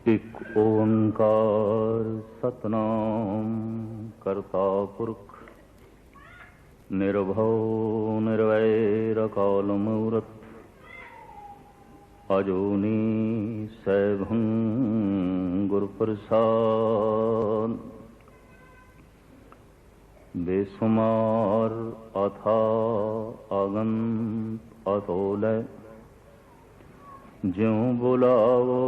इक ओंकार सतनाम करता पुरख निर्भव निर्वैर अकाल मूरत अजूनी सैभं गुरुप्रसाद बेसुमार अथा अगंत अतोलय ज्यों बुलावो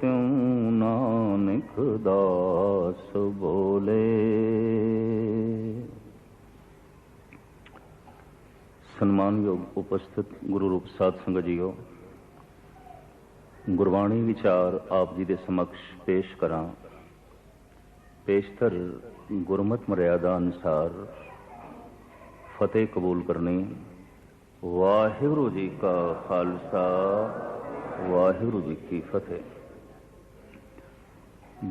त्यों नानक दास बोले। सन्मानयोग उपस्थित गुरु रूप साध संगत जीओ, गुरबाणी विचार आप जी दे समक्ष पेश करा। पेशतर गुरमत मर्यादा अनुसार फतेह कबूल करनी। वाहिगुरु जी का खालसा, वाहिगुरु जी की फतेह।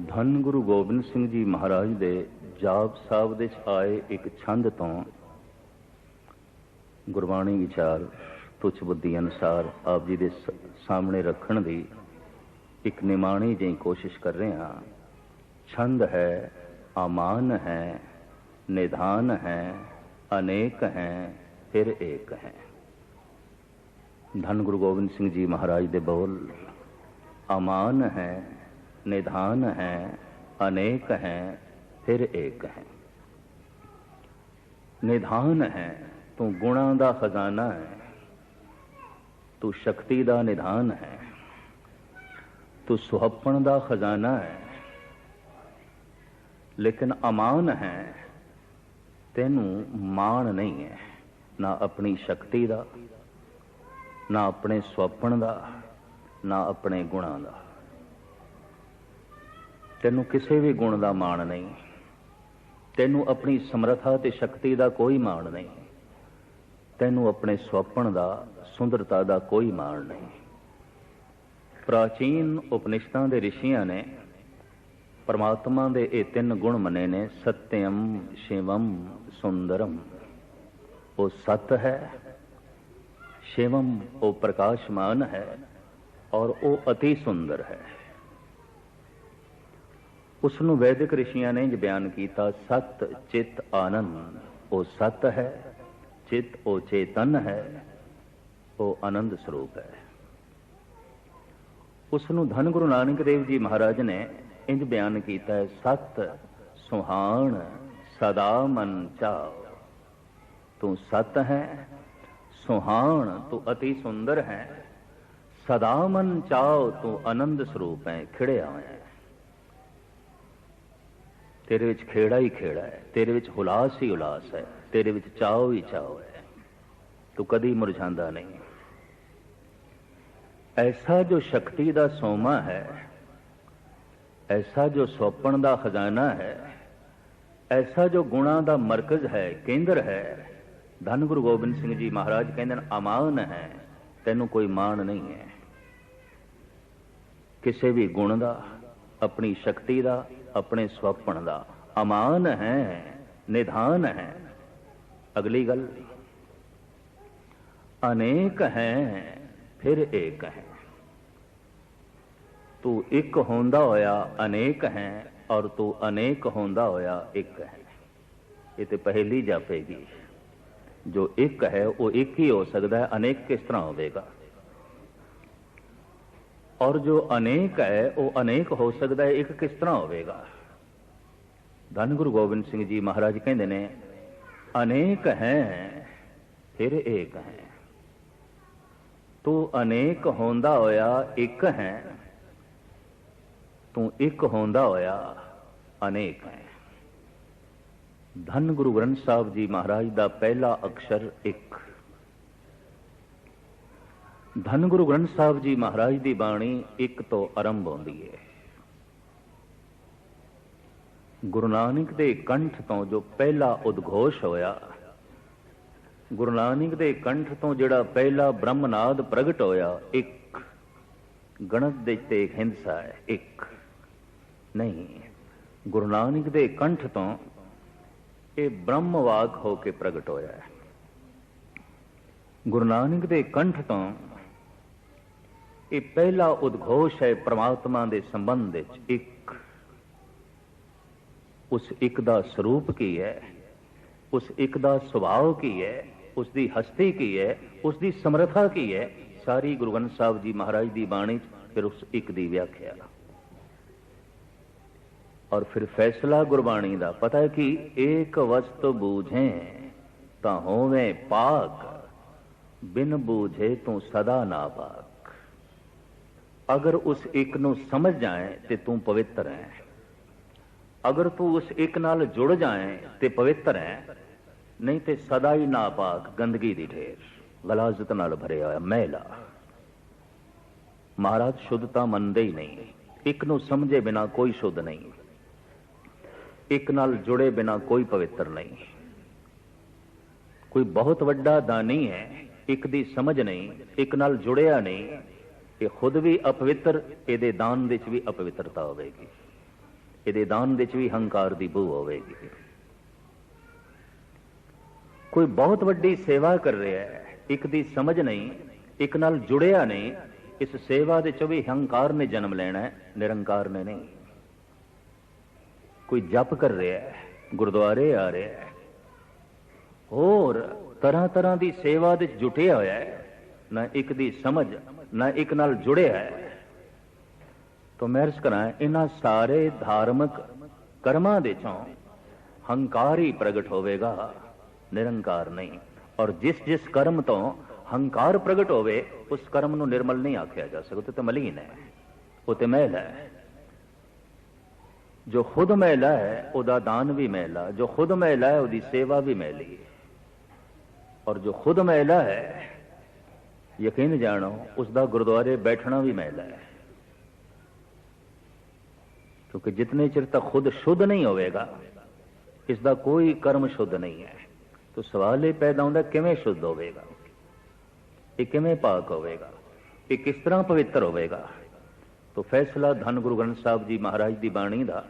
धन गुरु गोबिंद सिंह जी महाराज दे जाप साहब दे आए एक छंद तो गुरबाणी विचार तुच्छ बुद्धि अनुसार आप जी दे सामने रखण दी एक निमाणी जी कोशिश कर रहे हैं। छंद है, अमान है, निधान है, अनेक हैं, फिर एक हैं। धन गुरु गोबिंद सिंह जी महाराज दे बोल अमान है, निधान है, अनेक हैं, फिर एक हैं। निधान है, तू गुणा दा खजाना है, तू शक्ति दा निधान है, तू सुहप्पण दा खजाना है। लेकिन अमान है, तेनू मान नहीं है, ना अपनी शक्ति दा, ना अपने सुहप्पण दा, ना अपने गुणा दा। तेनू किसी भी गुण दा मान नहीं, तेनू अपनी समर्था ते शक्ति दा कोई मान नहीं, तेनू अपने सुहप्पण दा, सुंदरता दा कोई मान नहीं। प्राचीन उपनिषदां दे ऋषियां ने परमात्मा दे ये तीन गुण मने ने, सत्यम, शिवम, सुंदरम। वो सत है, शिवम वो प्रकाशमान है, और वो अति सुंदर है। उसनु वैदिक ऋषियां ने बयान किया, सत चित आनंद। वो सत है, चित वो चेतन है, वो आनंद स्वरूप है। उसनु धन गुरु नानक देव जी महाराज ने इंज बयान किया है, सत सुहान सदा मन चाओ। तू सत है, सुहान तू अति सुंदर है, सदा मन चाओ तू आनंद स्वरूप है, खिड़िया है। तेरे विच खेड़ा ही खेड़ा है, तेरे विच हुलास ही उलास है, तेरे विच चाओ ही चाओ है। तू कदी मुरझांदा नहीं। ऐसा जो शक्ति दा सोमा है, ऐसा जो सुहप्पण दा खजाना है, ऐसा जो गुणा दा मरकज है, केंद्र है, धन गुरु गोबिंद सिंह जी महाराज कहते हैं अमान है, तेनू कोई मान नहीं है। किसी भी गुण दा, अपनी शक्ति दा, अपने सुहप्पण दा अमान है, निधान है। अगली गल, अनेक हैं फिर एक हैं। तू एक होंदा होया अनेक हैं, और तू अनेक होंदा होया एक है। ये तो पहली जापेगी। जो एक है वो एक ही हो सकता है, अनेक किस तरह होगा। और जो अनेक है वो अनेक हो सकता है, एक किस तरह होगा। धन गुरु गोबिंद सिंह जी महाराज कहते ने, अनेक हैं फिर एक हैं। तू अनेक होंदा होया एक है, तू एक होंदा होया अनेक है। धन गुरु ग्रंथ साहब जी महाराज दा पहला अक्षर एक। धन गुरु ग्रंथ साहब जी महाराज दी बाणी एक तो आरंभ होंदी है। गुरु नानक दे कंठ तो जो पहला उद्घोष होया, गुरु नानक दे कंठ तो जिहड़ा पहला ब्रह्मनाद प्रगट होया, एक गणत दे ते एक हिंसा है, एक नहीं। गुरु नानक दे कंठ तो ये ब्रह्मवाक होके प्रगट होया है। गुरु नानक दे कंठ तो ये पहला उद्घोष है परमात्मा के संबंध एक। उस एक दा स्वरूप की है, उस एक दा सुभाव की है, उसकी हस्ती की है, उसकी समर्था की है। सारी गुरु ग्रंथ साहब जी महाराज की बाणी फिर उस एक दी व्याख्या और फिर फैसला गुरबाणी का पता है कि एक वस्तु बूझें ता होवे पाक, बिन बूझे तू सदा ना पाक। अगर उस एक नू समझ जाए तो तू पवित्र है, अगर तू उस एक नाल जुड़ जाए तो पवित्र है, नहीं तो सदा ही नापाक, गंदगी दी ढेर, गलाजत नाल भरे होया मैला। महाराज शुद्धता मनदे ही नहीं, एक नू समझे बिना कोई शुद्ध नहीं, एक नाल जुड़े बिना कोई पवित्र नहीं। कोई बहुत वड्डा दानी है, एक दी समझ नहीं, एक नाल जुड़िया नहीं, ये खुद भी अपवित्र, ये दान विच भी अपवित्रता होगी, ये दान विच भी हंकार की बू होगी। कोई बहुत वड्डी सेवा कर रहा है, एक दी समझ नहीं, एक नाल जुड़िया नहीं, इस सेवा दे चो भी हंकार ने जन्म लेना है, निरंकार ने नहीं। कोई जप कर रहा है, गुरुद्वारे आ रहा है, और तरह तरह की सेवा दे जुटिया होया है, ना एक दी समझ ना एक नाल जुड़िया है, तो मैं अर्ज करा इन्हां सारे धार्मिक कर्मां दे चों हंकार ही प्रगट होवेगा, निरंकार नहीं। और जिस जिस कर्म तो हंकार प्रगट होवे उस कर्म नूं निर्मल नहीं आख्या जा सकता, तो मलीन है, वो तो मैल है। जो खुद मैला है उदा दान भी मैला, जो खुद मैला है उदी सेवा भी मैली है, और जो खुद मैला है यकीन जानो उसका गुरुद्वारे बैठना भी मैला है। क्योंकि जितने चिर तक खुद शुद्ध नहीं होवेगा इसका कोई कर्म शुद्ध नहीं है। तो सवाल ये पैदा होता किवें शुद्ध होवेगा, ये किवें पाक होवेगा, ये किस तरह पवित्र होवेगा। तो फैसला धन गुरु ग्रंथ साहब जी महाराज की बाणी का,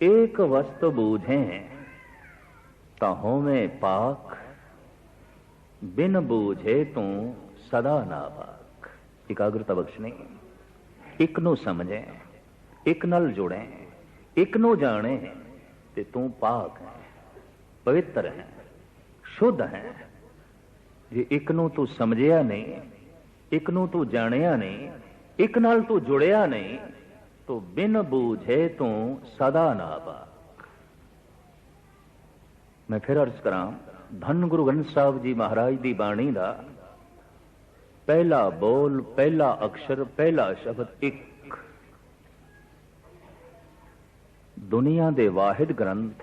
एक वस्तु बूझें ता होवें पाक, बिन बूझे तू सदा ना पाक। एकाग्रता बख्शनी, एक नू समझे, एक नाल जुड़े, एक नू जाने ते तू पाक है, पवित्र है, शुद्ध है। जे एक नू तू समझिया नहीं, एक नू तू जानिया नहीं, एक नाल तू जुड़िया नहीं, तो बिन बूझे तू सदा ना पाक। मैं फिर अर्ज करा, धन गुरु ग्रंथ साहब जी महाराज की बाणी का पहला बोल, पहला अक्षर, पहला शब्द एक। दुनिया दे वाहिद ग्रंथ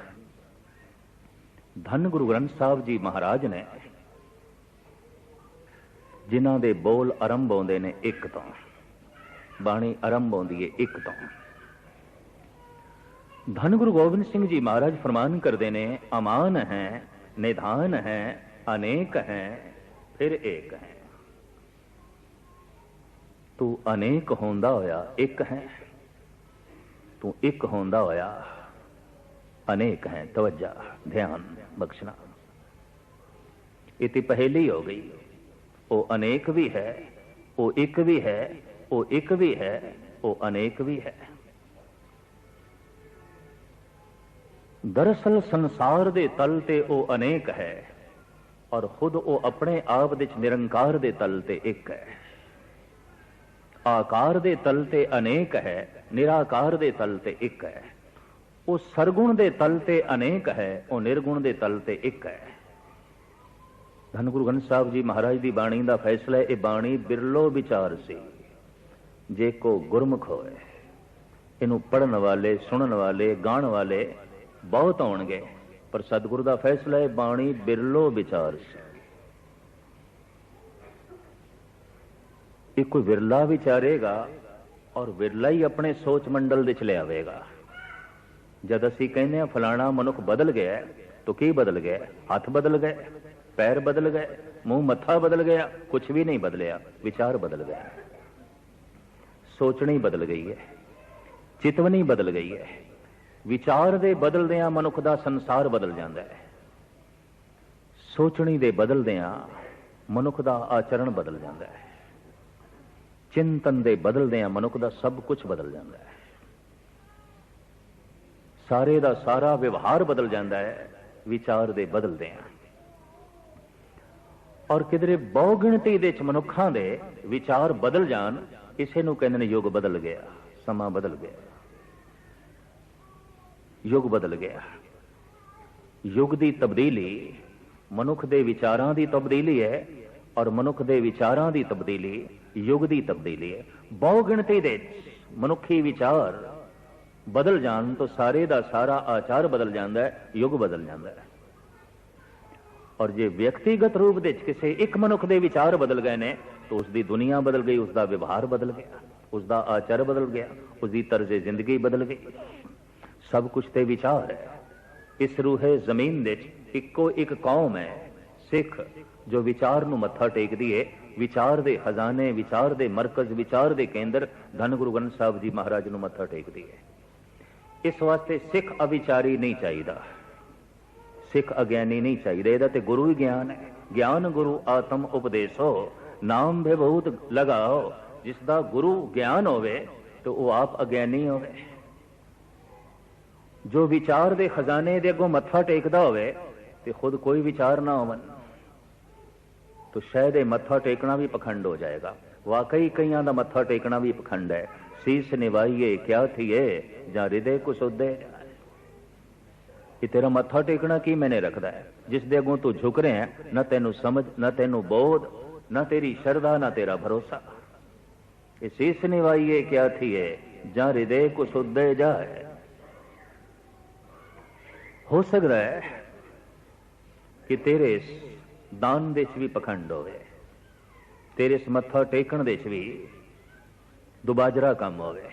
धन गुरु ग्रंथ साहब जी महाराज ने, जिन्हां दे बोल आरंभ होंदे ने एक तो, बाणी आरंभ होंदी है एक तो। धन गुरु गोबिंद सिंह जी महाराज फरमान करते ने, अमान है, निधान है, अनेक है, फिर एक है। तू अनेक होंदा होया एक है, तू एक होंदा होया अनेक है। तवज्जा, ध्यान बख्शना, इतनी पहेली हो गई। वो अनेक भी है, वो एक भी है, वो एक भी है, वो अनेक भी है। दरअसल संसार दे तल ते वो अनेक है, और खुद वो अपने आप विच निरंकार दे तल ते एक है। आकार दे तल ते अनेक है, निराकार दे तल ते एक है। वो सरगुण दे तल ते अनेक है, वो निर्गुण दे तल ते एक है। धन गुरु ग्रंथ साहब जी महाराज की बाणी का फैसला है, ये बाणी बिरलो विचार सी जे को गुरमुख होए। इनू पढ़न वाले, सुनन वाले, गाण वाले बहुत होणगे, पर सतगुरु का फैसला है बाणी बिरलो विचार सी। एक कोई विरला विचारेगा और विरला ही अपने सोच मंडल विच ले आवेगा। जद असी कहने फलाना मनुख बदल गया, तो की बदल गया? हाथ बदल गए, पैर बदल गए, मुंह मत्था बदल गया, कुछ भी नहीं बदलिया, विचार बदल गया, सोचनी बदल गई है, चितवनी बदल गई है। विचार दे बदलदियां मनुख दा संसार बदल जाता है, सोचनी दे बदलदियां मनुख दा आचरण बदल जाता है। चिंतन दे बदलदे मनुख दा सब कुछ बदल जाता है, सारे दा सारा व्यवहार बदल जाता है विचार दे बदलदे। और किधरे बहु गिणती दे मनुखां दे विचार बदल जान, इसे नूं कहंदे ने युग बदल गया, समा बदल गया, युग बदल गया। युग दी तब्दीली मनुख दे विचारां दी तब्दीली है, और मनुख दे विचारां दी तब्दीली युग दी तब्दीली है। बहु गिणती दे मनुखी विचार बदल जान तो सारे दा सारा आचार बदल जाता है, युग बदल जाता है। और जे व्यक्तिगत रूप दे किसी एक मनुख दे विचार बदल गए ने तो उसकी दुनिया बदल गई, उसका व्यवहार बदल गया, उसका आचार बदल गया, उसकी तर्ज जिंदगी बदल गई। सब कुछ ते विचार है। इस रूहे जमीन दे इक्को एक कौम है सिख जो विचार नूं मत्था टेकदी है, विचार दे खजाने, विचार दे मरकज, विचार दे केंद्र धन गुरु ग्रंथ साहब जी महाराज नूं मत्था टेकदी है। इस वास्ते सिख अविचारी नहीं चाहिए, सिख अज्ञानी नहीं चाहिए। इहदा ते गुरु ही ज्ञान है। ज्ञान गुरु आत्म उपदेशो नाम विभूत लगाओ। जिसदा गुरु ज्ञान होवे तो वह आप अज्ञानी होवे। जो विचार दे खजाने दे अगों मत्था टेकदा होवे ते खुद कोई विचार ना होवन तो शायद ये मत्था टेकना भी पखंड हो जाएगा। वाकई कईयां दा मत्था टेकना भी पखंड है। शीस निवाइए क्या थिए जा हृदय को सुधे। ये तेरा मत्था टेकना की मैंने रखदा है, जिस दे अगों तू झुक रहे हैं, न तेनू समझ, न तेनू बोध, न तेरी श्रद्धा, न तेरा भरोसा। ये शीस निवाइए क्या थिए जा हृदय को सुधे जाए। हो सकता है कि तेरे दान देश भी पखंड होवे, तेरे इस मत्था टेकण देश भी दुबाजरा काम होवे।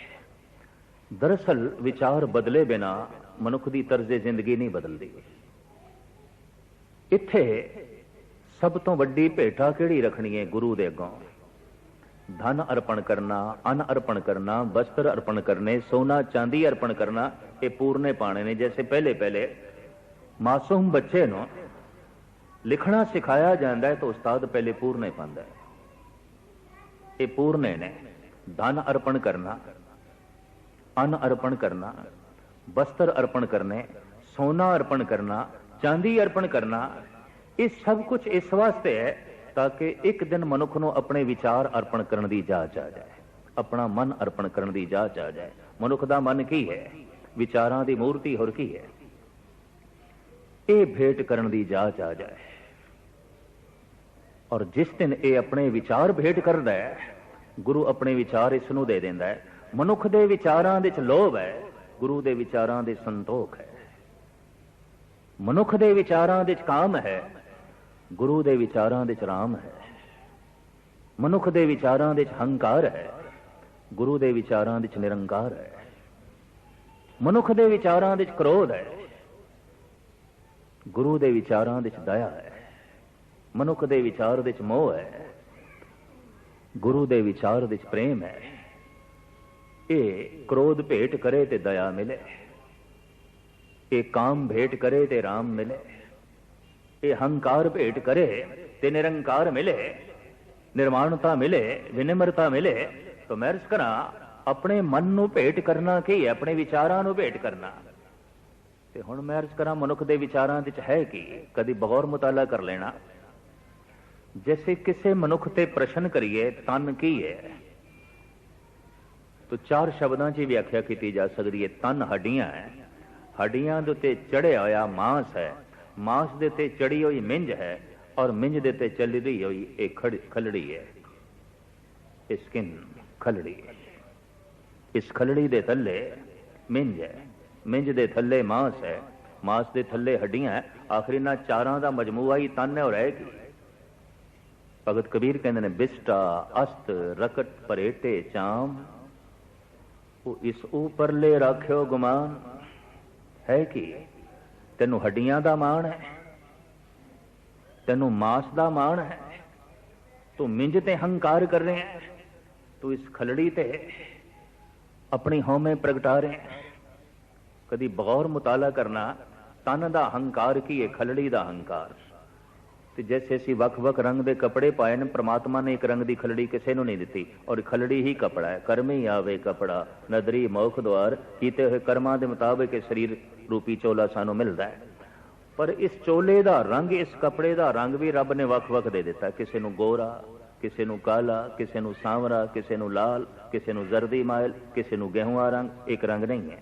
दरअसल विचार बदले बिना मनुख की तर्जे जिंदगी नहीं बदलती। इत्थे सब तो वड्डी भेटा किहड़ी रखनी है गुरु दे अगों? धन अर्पण करना, अन्न अर्पण करना, वस्त्र अर्पण करने, सोना चांदी अर्पण करना, ये पूरने पाने ने। जैसे पहले पहले मासूम बच्चे नो लिखना सिखाया जाता है तो उस्ताद पहले पूरने पांदा है। ये पूरने ने धन अर्पण करना, अन्न अर्पण करना, वस्त्र अर्पण करने, सोना अर्पण करना, चांदी अर्पण करना, ये सब कुछ इस वास्ते है ताकि एक दिन मनुख को अपने विचार अर्पण करने की जाच आ जाए, अपना मन अर्पण करने की जाच आ जाए। मनुख का मन की है? विचारां दी मूर्ति होर की है? ये भेंट करने की जाच आ जाए। और जिस दिन ये अपने विचार भेंट करता है, गुरु अपने विचार इसनूं दे देंदा है। मनुख दे विचारां दे च लोभ है, गुरु दे विचारां दे संतोख है। मनुख दे विचारां दे च काम है, गुरु दे विचारां दे च राम है। मनुख दे विचारां दे च हंकार है, गुरु दे विचारां दे च निरंकार है। मनुख दे विचारां दे च क्रोध है, गुरु दे विचारां दे च दया है। मनुख दे विचार दे च मोह है, गुरु दे विचार दे च प्रेम है। ये क्रोध भेंट करे ते दया मिले, ये काम भेंट करे ते राम मिले, ये हंकार भेंट करे ते निरंकार मिले, निर्माणता मिले, विनम्रता मिले। तो मैं अर्ज करा अपने मन नू भेंट करना की है, अपने विचारां नू भेंट करना। ते हुण मैं अर्ज करा मनुख दे विचारां विच है कि कदी बगौर मुताला कर लेना। जैसे किसी मनुख ते प्रश्न करिए तन की है तो चार शब्दों की व्याख्या की जा सकती है। तन हड्डियां है, हड्डियां दे उत्ते चढ़िया होया मांस है, मांस दे उत्ते चढ़ी हुई मिंज है, और मिंज दे उत्ते चली रही हुई एक खलड़ी है, स्किन खलड़ी। इस खलड़ी दे थल्ले मिंज है, मिंज दे थल्ले मांस है, मांस दे थल्ले हड्डियां है। आखिर इन्हां चारां दा मजमूआ ही तन है और है की। भगत कबीर कहते हैं बिस्टा अस्त रकट परेटे चाम, इस ऊपरले राख्यो गुमान। है कि तेनू हड्डियां दा मान है, तेनू मांस दा मान है, तू मिंज ते हंकार कर रहे हैं, तू इस खलड़ी ते अपनी हौमे प्रगटा रहे हैं। कदी बगौर मुताला करना तन दा हंकार की है, खलड़ी दा हंकार। ਤੇ ਜੈਸੇ ਅਸੀਂ ਵੱਖ-ਵੱਖ ਰੰਗ ਦੇ ਕੱਪੜੇ ਪਾਏ ਨੇ, ਪ੍ਰਮਾਤਮਾ ਨੇ ਇੱਕ ਰੰਗ ਦੀ ਖਲੜੀ ਕਿਸੇ ਨੂੰ ਨਹੀਂ ਦਿੱਤੀ, ਔਰ ਖਲੜੀ ਹੀ ਕਪੜਾ ਹੈ। ਕਰਮ ਹੀ ਆਵੇ ਕਪੜਾ, ਨਦਰੀ ਮੌਖ ਦੁਆਰ, ਕੀਤੇ ਹੋਏ ਕਰਮਾਂ ਦੇ ਮੁਤਾਬਿਕ ਇਹ ਸਰੀਰ ਰੂਪੀ ਚੋਲਾ ਸਾਨੂੰ ਮਿਲਦਾ ਹੈ। ਪਰ ਇਸ ਚੋਲੇ ਦਾ ਰੰਗ, ਇਸ ਕੱਪੜੇ ਦਾ ਰੰਗ ਵੀ ਰੱਬ ਨੇ ਵੱਖ-ਵੱਖ ਦੇ ਦਿੱਤਾ। ਕਿਸੇ ਨੂੰ ਗੋਰਾ, ਕਿਸੇ ਨੂੰ ਕਾਲਾ, ਕਿਸੇ ਨੂੰ ਸਾਂਵਰਾ, ਕਿਸੇ ਨੂੰ ਲਾਲ, ਕਿਸੇ ਨੂੰ ਜ਼ਰਦੀ ਮਾਇਲ, ਕਿਸੇ ਨੂੰ ਗੇਹੂਆ ਰੰਗ। ਇੱਕ ਰੰਗ ਨਹੀਂ ਹੈ।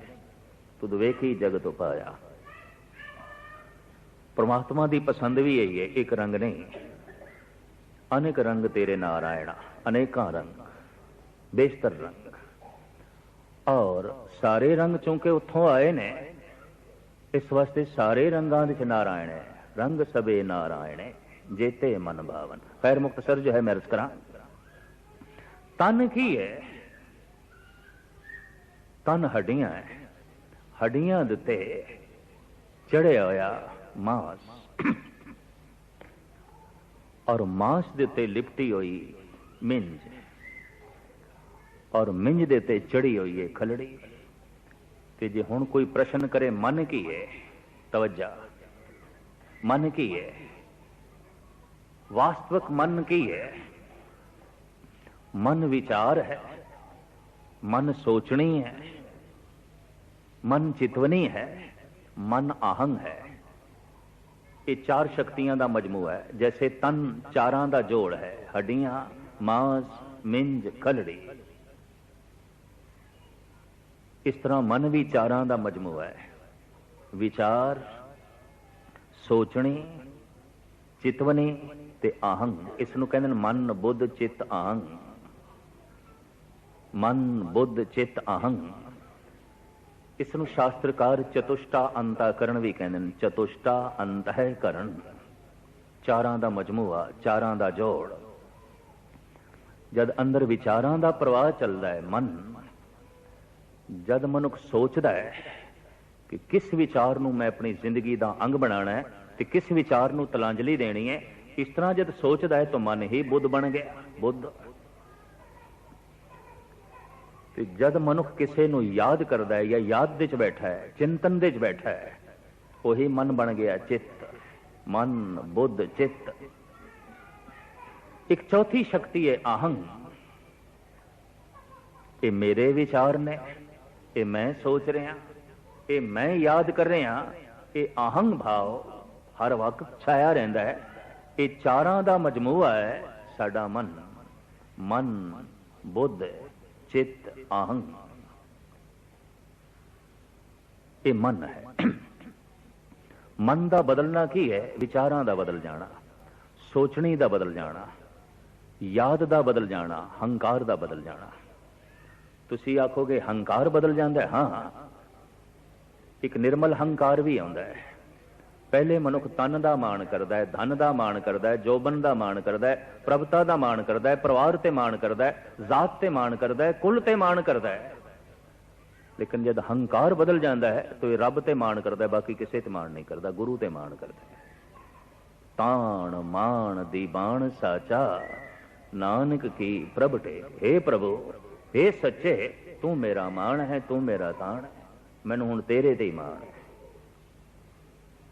ਤੁਧ ਵੇਖੀ ਜਗਤ ਉਪਾਇਆ। परमात्मा की पसंद भी यही है, एक रंग नहीं। अनेक रंग तेरे नारायण, अनेका रंग, बेशतर रंग। और सारे रंग चूंकि उत्थों आए ने, इस वास्ते सारे रंगां विच नारायण है। रंग सबे नारायण है, जेते मन भावन। खैर मुख्तसर जो है मैं अर्ज करा, तन की है? तन हड्डियां है। हड्डियां दे उत्ते चढ़िया होया मांस, और मांस दे उत्ते लिपटी हुई मिंज, और मिंज दे उत्ते चढ़ी हुई है खलड़ी। ते जे हुण कोई प्रश्न करे मन की है, तवज्जा, मन की है? वास्तविक मन की है? मन विचार है, मन सोचनी है, मन चितवनी है, मन आहंग है। ये चार शक्तियां दा मजमूआ है। जैसे तन चारां दा जोड़ है, हड्डियां, मांस, मिंज, खलड़ी, इस तरह मन भी चारां दा मजमूआ है। विचार, सोचनी, चितवनी ते आहंग। इसनूं कहंदे ने मन, बुद्ध, चित्त, आहंग। मन, बुद्ध, चित्त, आहंग। इसनूं शास्त्रकार चतुष्टा अंतःकरण भी कहते हैं। चतुष्टा अंतःकरण, चारां दा मजमूआ, चारां दा जोड़। जद अंदर विचारां दा प्रवाह चलदा है, मन, जद मनुख सोचदा है कि किस विचार नूं मैं अपनी जिंदगी दा अंग बनाना है ते किस विचार नूं तलांजलि देनी है, इस तरह जद सोचदा है तो मन ही बुद्ध बन गया। बुद्ध ते जद मनुख किसी नूं याद करदा है या याद दे च बैठा है, चिंतन दे च बैठा है, वही मन बन गया चित्त। मन, बुद्ध, चित्त। एक चौथी शक्ति है आहंग। ये मेरे विचार ने, ये मैं सोच रहा, ये मैं याद कर रहा, ये आहंग भाव हर वक्त छाया रहता है। ये चारां दा मजमूआ है साडा मन। मन, बुद्ध, चित्त, आहंग, ये मन है। मन दा बदलना की है? विचारां दा बदल जाना, सोचनी दा बदल जाना, याद दा बदल जाना, हंकार दा बदल जाना। तुसी आखोगे हंकार बदल जाता है? हाँ, एक निर्मल हंकार भी आउंदा है। पहले मनुख तन दा मान करदा है, धन दा मान करदा है, जोबन दा मान करदा है, प्रभुता दा मान करदा है, परिवार ते मान करदा है, जात ते मान करदा है, कुल ते मान करदा है। लेकिन जब हंकार बदल जाता है तो ये रब ते मान करदा है, बाकी किसी ते मान नहीं करदा, गुरु ते मान करदा है। ताण मान दीवान साचा, नानक की प्रभटे। हे प्रभु, हे सच्चे, तू मेरा मान है, तू मेरा ताण है, मैनू हुण तेरे ते ही मान है।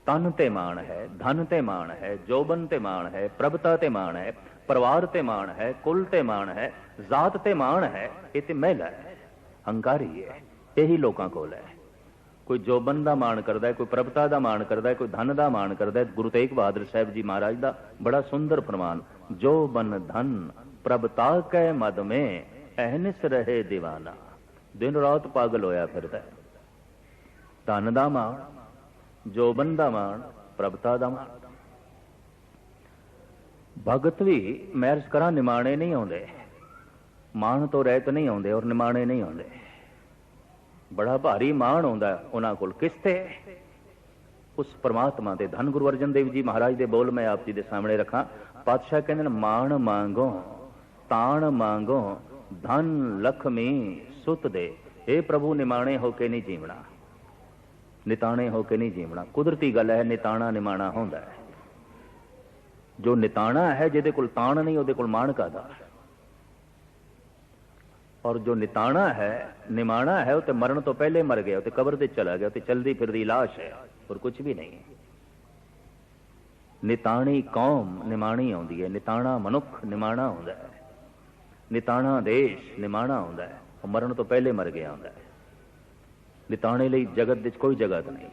तन ते मान है, धन ते मान है, जोबन ते मान है, प्रभुता ते मान है, परिवार ते मान है, कुल ते मान है, जात ते मान है। ये ते महिला है, हंकारी है। यही लोगों को है। कोई जोबन दा मान करदा है, कोई प्रभुता दा मान करदा है, कोई धन दा मान करदा है। गुरु तेग बहादुर साहब जी महाराज दा बड़ा सुंदर फरमान, जोबन धन प्रभुता कै मद में अहनिस रहे दीवाना। दिन रात पागल होया फिरदा है। धन दा मान, जोबन दा मान, प्रभुता दा मान। भगत भी मैरज करा निमाणे नहीं आउंदे, मान तो रहत नहीं आउंदे और निमाणे नहीं आउंदे। बड़ा भारी मान आउंदा उन्हां कोल। किस ते? उस परमात्मा दे। धन गुरु अर्जन देव जी महाराज दे बोल मैं आप जी दे सामने रखा। पातशाह कहंदे ने, मान मांगो ताण मांगो, धन लक्ष्मी सुत दे। हे प्रभु, निमाणे होके नहीं जीवना, निताणे होके नहीं जीवना। कुदरती गल है, निताणा निमाणा होंदा है। जो निताणा है, जिहदे कोल ताण नहीं, उहदे कोल मान कादा। और जो निताणा है, निमाणा है, वो मरण तो पहले मर गया, वो कब्र ते चला गया, वो चलदी फिरदी लाश है और कुछ भी नहीं है। ਨਿਤਾਣੀ ਕੌਮ ਨਿਮਾਣੀ ਆਉਂਦੀ ਹੈ, ਨਿਤਾਣਾ ਮਨੁੱਖ ਨਿਮਾਣਾ ਆਉਂਦਾ ਹੈ, ਨਿਤਾਣਾ ਦੇਸ਼ ਨਿਮਾਣਾ ਆਉਂਦਾ ਹੈ, ਉਹ ਮਰਨ ਤੋਂ ਪਹਿਲੇ ਮਰ ਗਿਆ ਹੁੰਦਾ ਹੈ। ਨਿਤਾਣੇ ਲਈ ਜਗਤ ਵਿੱਚ ਕੋਈ ਜਗ੍ਹਾ ਨਹੀਂ,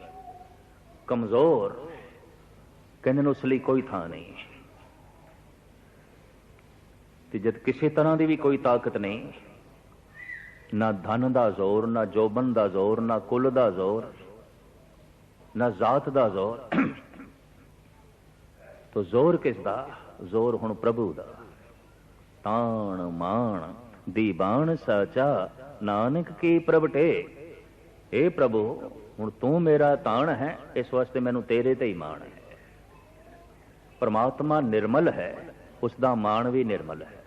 ਕਮਜ਼ੋਰ ਕਹਿੰਦੇ ਨੇ ਉਸ ਲਈ ਕੋਈ ਥਾਂ ਨਹੀਂ। ਤੇ ਜਦ ਕਿਸੇ ਤਰ੍ਹਾਂ ਦੀ ਵੀ ਕੋਈ ਤਾਕਤ ਨਹੀਂ, ਨਾ ਧਨ ਦਾ ਜ਼ੋਰ, ਨਾ ਜੋਬਨ ਦਾ ਜ਼ੋਰ, ਨਾ ਕੁਲ ਦਾ ਜ਼ੋਰ, ਨਾ ਜ਼ਾਤ ਦਾ ਜ਼ੋਰ, ਤੋ ਜ਼ੋਰ ਕਿਸ ਦਾ? ਜ਼ੋਰ ਹੁਣ ਪ੍ਰਭੂ ਦਾ। ਤਾਣ ਮਾਣ ਦੀਬਾਨ ਸਾਚਾ ਨਾਨਕ ਕੀ ਪ੍ਰਭਟੇ। ਇਹ ਪ੍ਰਭੂ ਹੁਣ ਤੂੰ ਮੇਰਾ ਤਾਣ ਹੈ, ਇਸ ਵਾਸਤੇ ਮੈਨੂੰ ਤੇਰੇ ਤੇ ਹੀ ਮਾਣ ਹੈ। ਪਰਮਾਤਮਾ ਨਿਰਮਲ ਹੈ, ਉਸ ਦਾ ਮਾਣ ਵੀ ਨਿਰਮਲ ਹੈ।